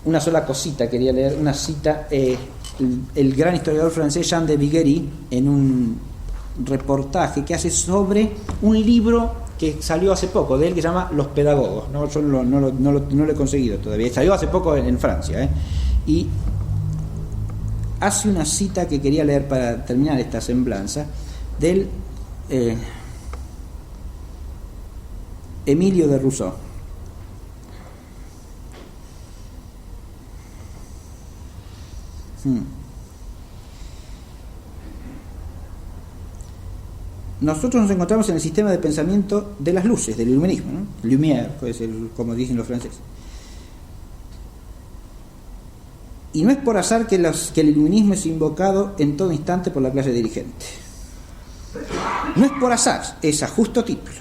Una sola cosita, quería leer una cita, el gran historiador francés Jean de Viguerie, en un reportaje que hace sobre un libro que salió hace poco de él, que se llama Los Pedagogos. No, yo no lo he conseguido todavía, salió hace poco en Francia, y hace una cita que quería leer para terminar esta semblanza del Emilio de Rousseau. Nosotros nos encontramos en el sistema de pensamiento de las luces, del iluminismo, ¿no? Lumière, puede ser, como dicen los franceses. Y no es por azar que el iluminismo es invocado en todo instante por la clase dirigente. No es por azar, es a justo título.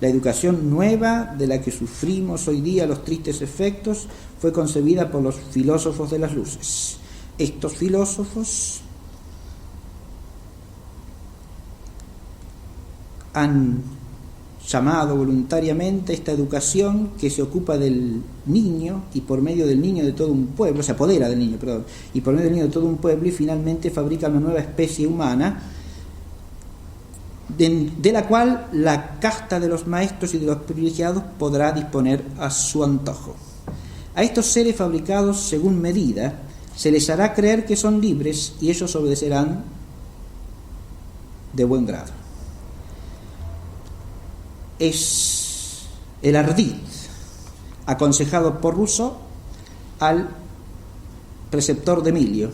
La educación nueva de la que sufrimos hoy día los tristes efectos fue concebida por los filósofos de las luces. Estos filósofos han llamado voluntariamente esta educación que se ocupa del niño y por medio del niño de todo un pueblo, se apodera del niño, perdón, y por medio del niño de todo un pueblo, y finalmente fabrica una nueva especie humana de la cual la casta de los maestros y de los privilegiados podrá disponer a su antojo. A estos seres fabricados según medida se les hará creer que son libres y ellos obedecerán de buen grado. Es el ardid aconsejado por Rousseau al preceptor de Emilio,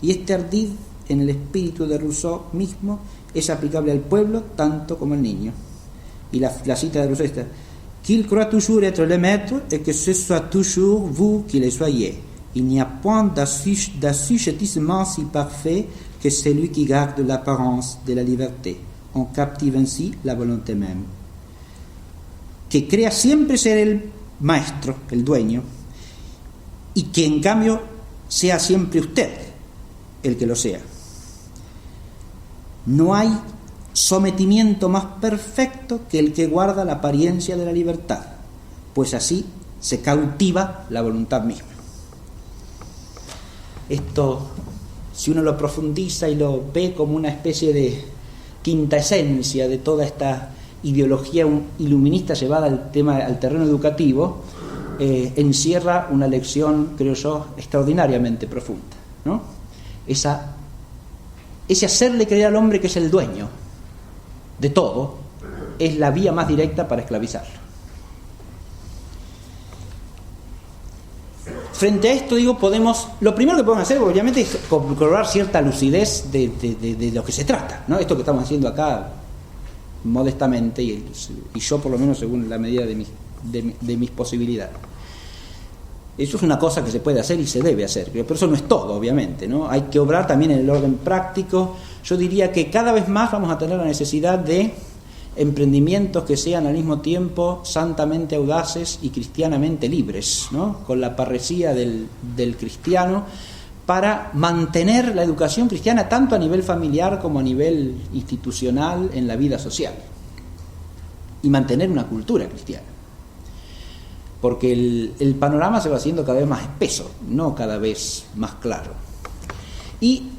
y este ardid, en el espíritu de Rousseau mismo, es aplicable al pueblo tanto como al niño. Y la cita de Rousseau está: qu'il croit toujours être le maître et que ce soit toujours vous qui le soyez. Il n'y a point d'assujettissement si parfait que celui qui garde l'apparence de la liberté. On captive ainsi la volonté même. Que crea siempre ser el maestro, el dueño, y que en cambio sea siempre usted el que lo sea. No hay sometimiento más perfecto que el que guarda la apariencia de la libertad, pues así se cautiva la voluntad misma. Esto, si uno lo profundiza y lo ve como una especie de quinta esencia de toda esta ideología iluminista llevada al terreno educativo, encierra una lección, creo yo, extraordinariamente profunda, ¿no? Ese hacerle creer al hombre que es el dueño de todo es la vía más directa para esclavizarlo. Frente a esto, digo, lo primero que podemos hacer, obviamente, es cobrar cierta lucidez de lo que se trata, ¿no? Esto que estamos haciendo acá, modestamente, y yo por lo menos según la medida de mis posibilidades. Eso es una cosa que se puede hacer y se debe hacer, pero eso no es todo, obviamente, ¿no? Hay que obrar también en el orden práctico. Yo diría que cada vez más vamos a tener la necesidad de emprendimientos que sean al mismo tiempo santamente audaces y cristianamente libres, ¿no? Con la parresía del cristiano, para mantener la educación cristiana tanto a nivel familiar como a nivel institucional en la vida social, y mantener una cultura cristiana, porque el panorama se va haciendo cada vez más espeso, no cada vez más claro. Y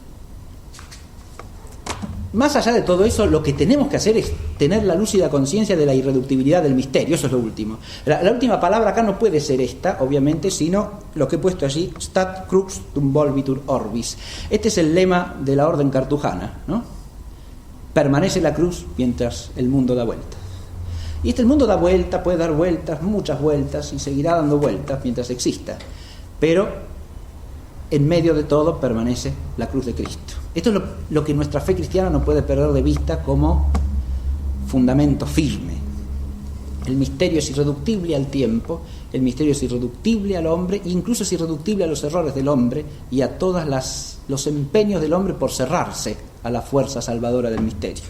más allá de todo eso, lo que tenemos que hacer es tener la lúcida conciencia de la irreductibilidad del misterio. Eso es lo último. La última palabra acá no puede ser esta, obviamente, sino lo que he puesto allí: stat crux dum volvitur orbis. Este es el lema de la orden cartujana, ¿no? permanece la cruz mientras el mundo da vueltas. Y este mundo da vueltas, puede dar vueltas, muchas vueltas, y seguirá dando vueltas mientras exista. Pero en medio de todo permanece la cruz de Cristo. Esto es lo que nuestra fe cristiana no puede perder de vista como fundamento firme. El misterio es irreductible al tiempo, el misterio es irreductible al hombre, e incluso es irreductible a los errores del hombre y a todos los empeños del hombre por cerrarse a la fuerza salvadora del misterio.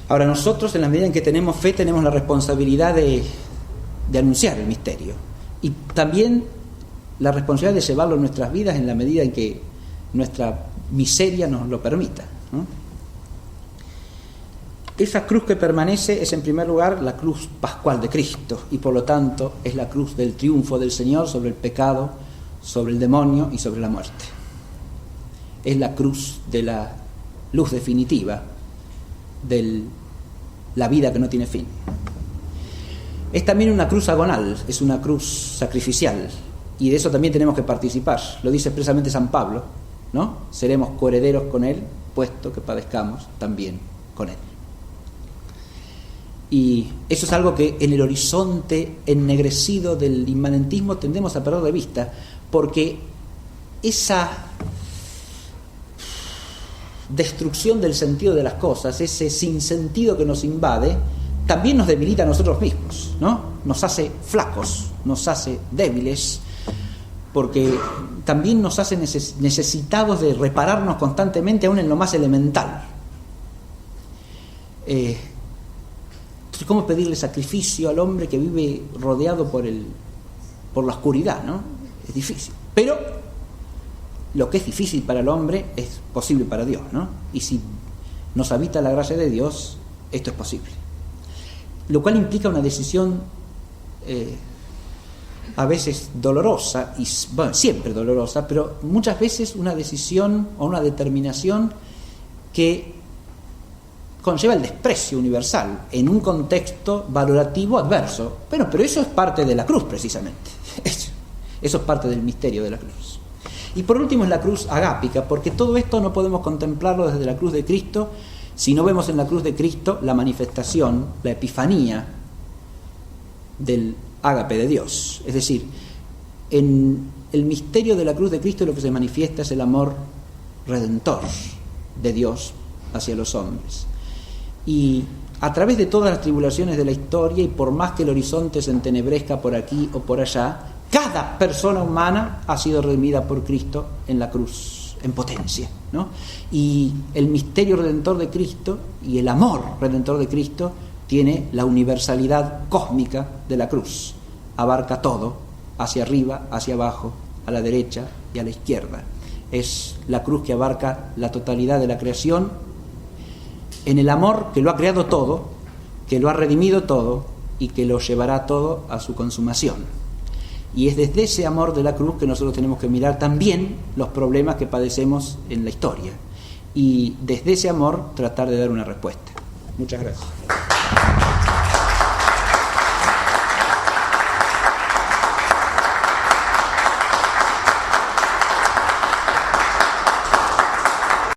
Ahora, nosotros, en la medida en que tenemos fe, tenemos la responsabilidad de anunciar el misterio, y también la responsabilidad de llevarlo en nuestras vidas en la medida en que nuestra miseria nos lo permita, ¿no? Esa cruz que permanece es, en primer lugar, la cruz pascual de Cristo, y por lo tanto es la cruz del triunfo del Señor sobre el pecado, sobre el demonio y sobre la muerte. Es la cruz de la luz definitiva de la vida que no tiene fin. Es también una cruz agonal, es una cruz sacrificial, y de eso también tenemos que participar. Lo dice expresamente San Pablo, ¿no? Seremos coherederos con Él, puesto que padezcamos también con Él. Y eso es algo que en el horizonte ennegrecido del inmanentismo tendemos a perder de vista, porque esa destrucción del sentido de las cosas, ese sinsentido que nos invade, también nos debilita a nosotros mismos, ¿no? Nos hace flacos, nos hace débiles, porque también nos hace necesitados de repararnos constantemente, aún en lo más elemental. ¿Cómo pedirle sacrificio al hombre que vive rodeado por la oscuridad, ¿no? Es difícil. Pero lo que es difícil para el hombre es posible para Dios, ¿no? Y si nos habita la gracia de Dios, esto es posible. Lo cual implica una decisión a veces dolorosa, y bueno, siempre dolorosa, pero muchas veces una decisión o una determinación que conlleva el desprecio universal en un contexto valorativo adverso. Bueno, pero eso es parte de la cruz, precisamente. Eso es parte del misterio de la cruz. Y por último es la cruz agápica, porque todo esto no podemos contemplarlo desde la cruz de Cristo si no vemos en la cruz de Cristo la manifestación, la epifanía del ágape de Dios. Es decir, en el misterio de la cruz de Cristo lo que se manifiesta es el amor redentor de Dios hacia los hombres. Y a través de todas las tribulaciones de la historia, y por más que el horizonte se entenebrezca por aquí o por allá, cada persona humana ha sido redimida por Cristo en la cruz, en potencia, ¿no? Y el misterio redentor de Cristo y el amor redentor de Cristo tiene la universalidad cósmica de la cruz. Abarca todo, hacia arriba, hacia abajo, a la derecha y a la izquierda. Es la cruz que abarca la totalidad de la creación, en el amor que lo ha creado todo, que lo ha redimido todo y que lo llevará todo a su consumación. Y es desde ese amor de la cruz que nosotros tenemos que mirar también los problemas que padecemos en la historia, y desde ese amor tratar de dar una respuesta. Muchas gracias.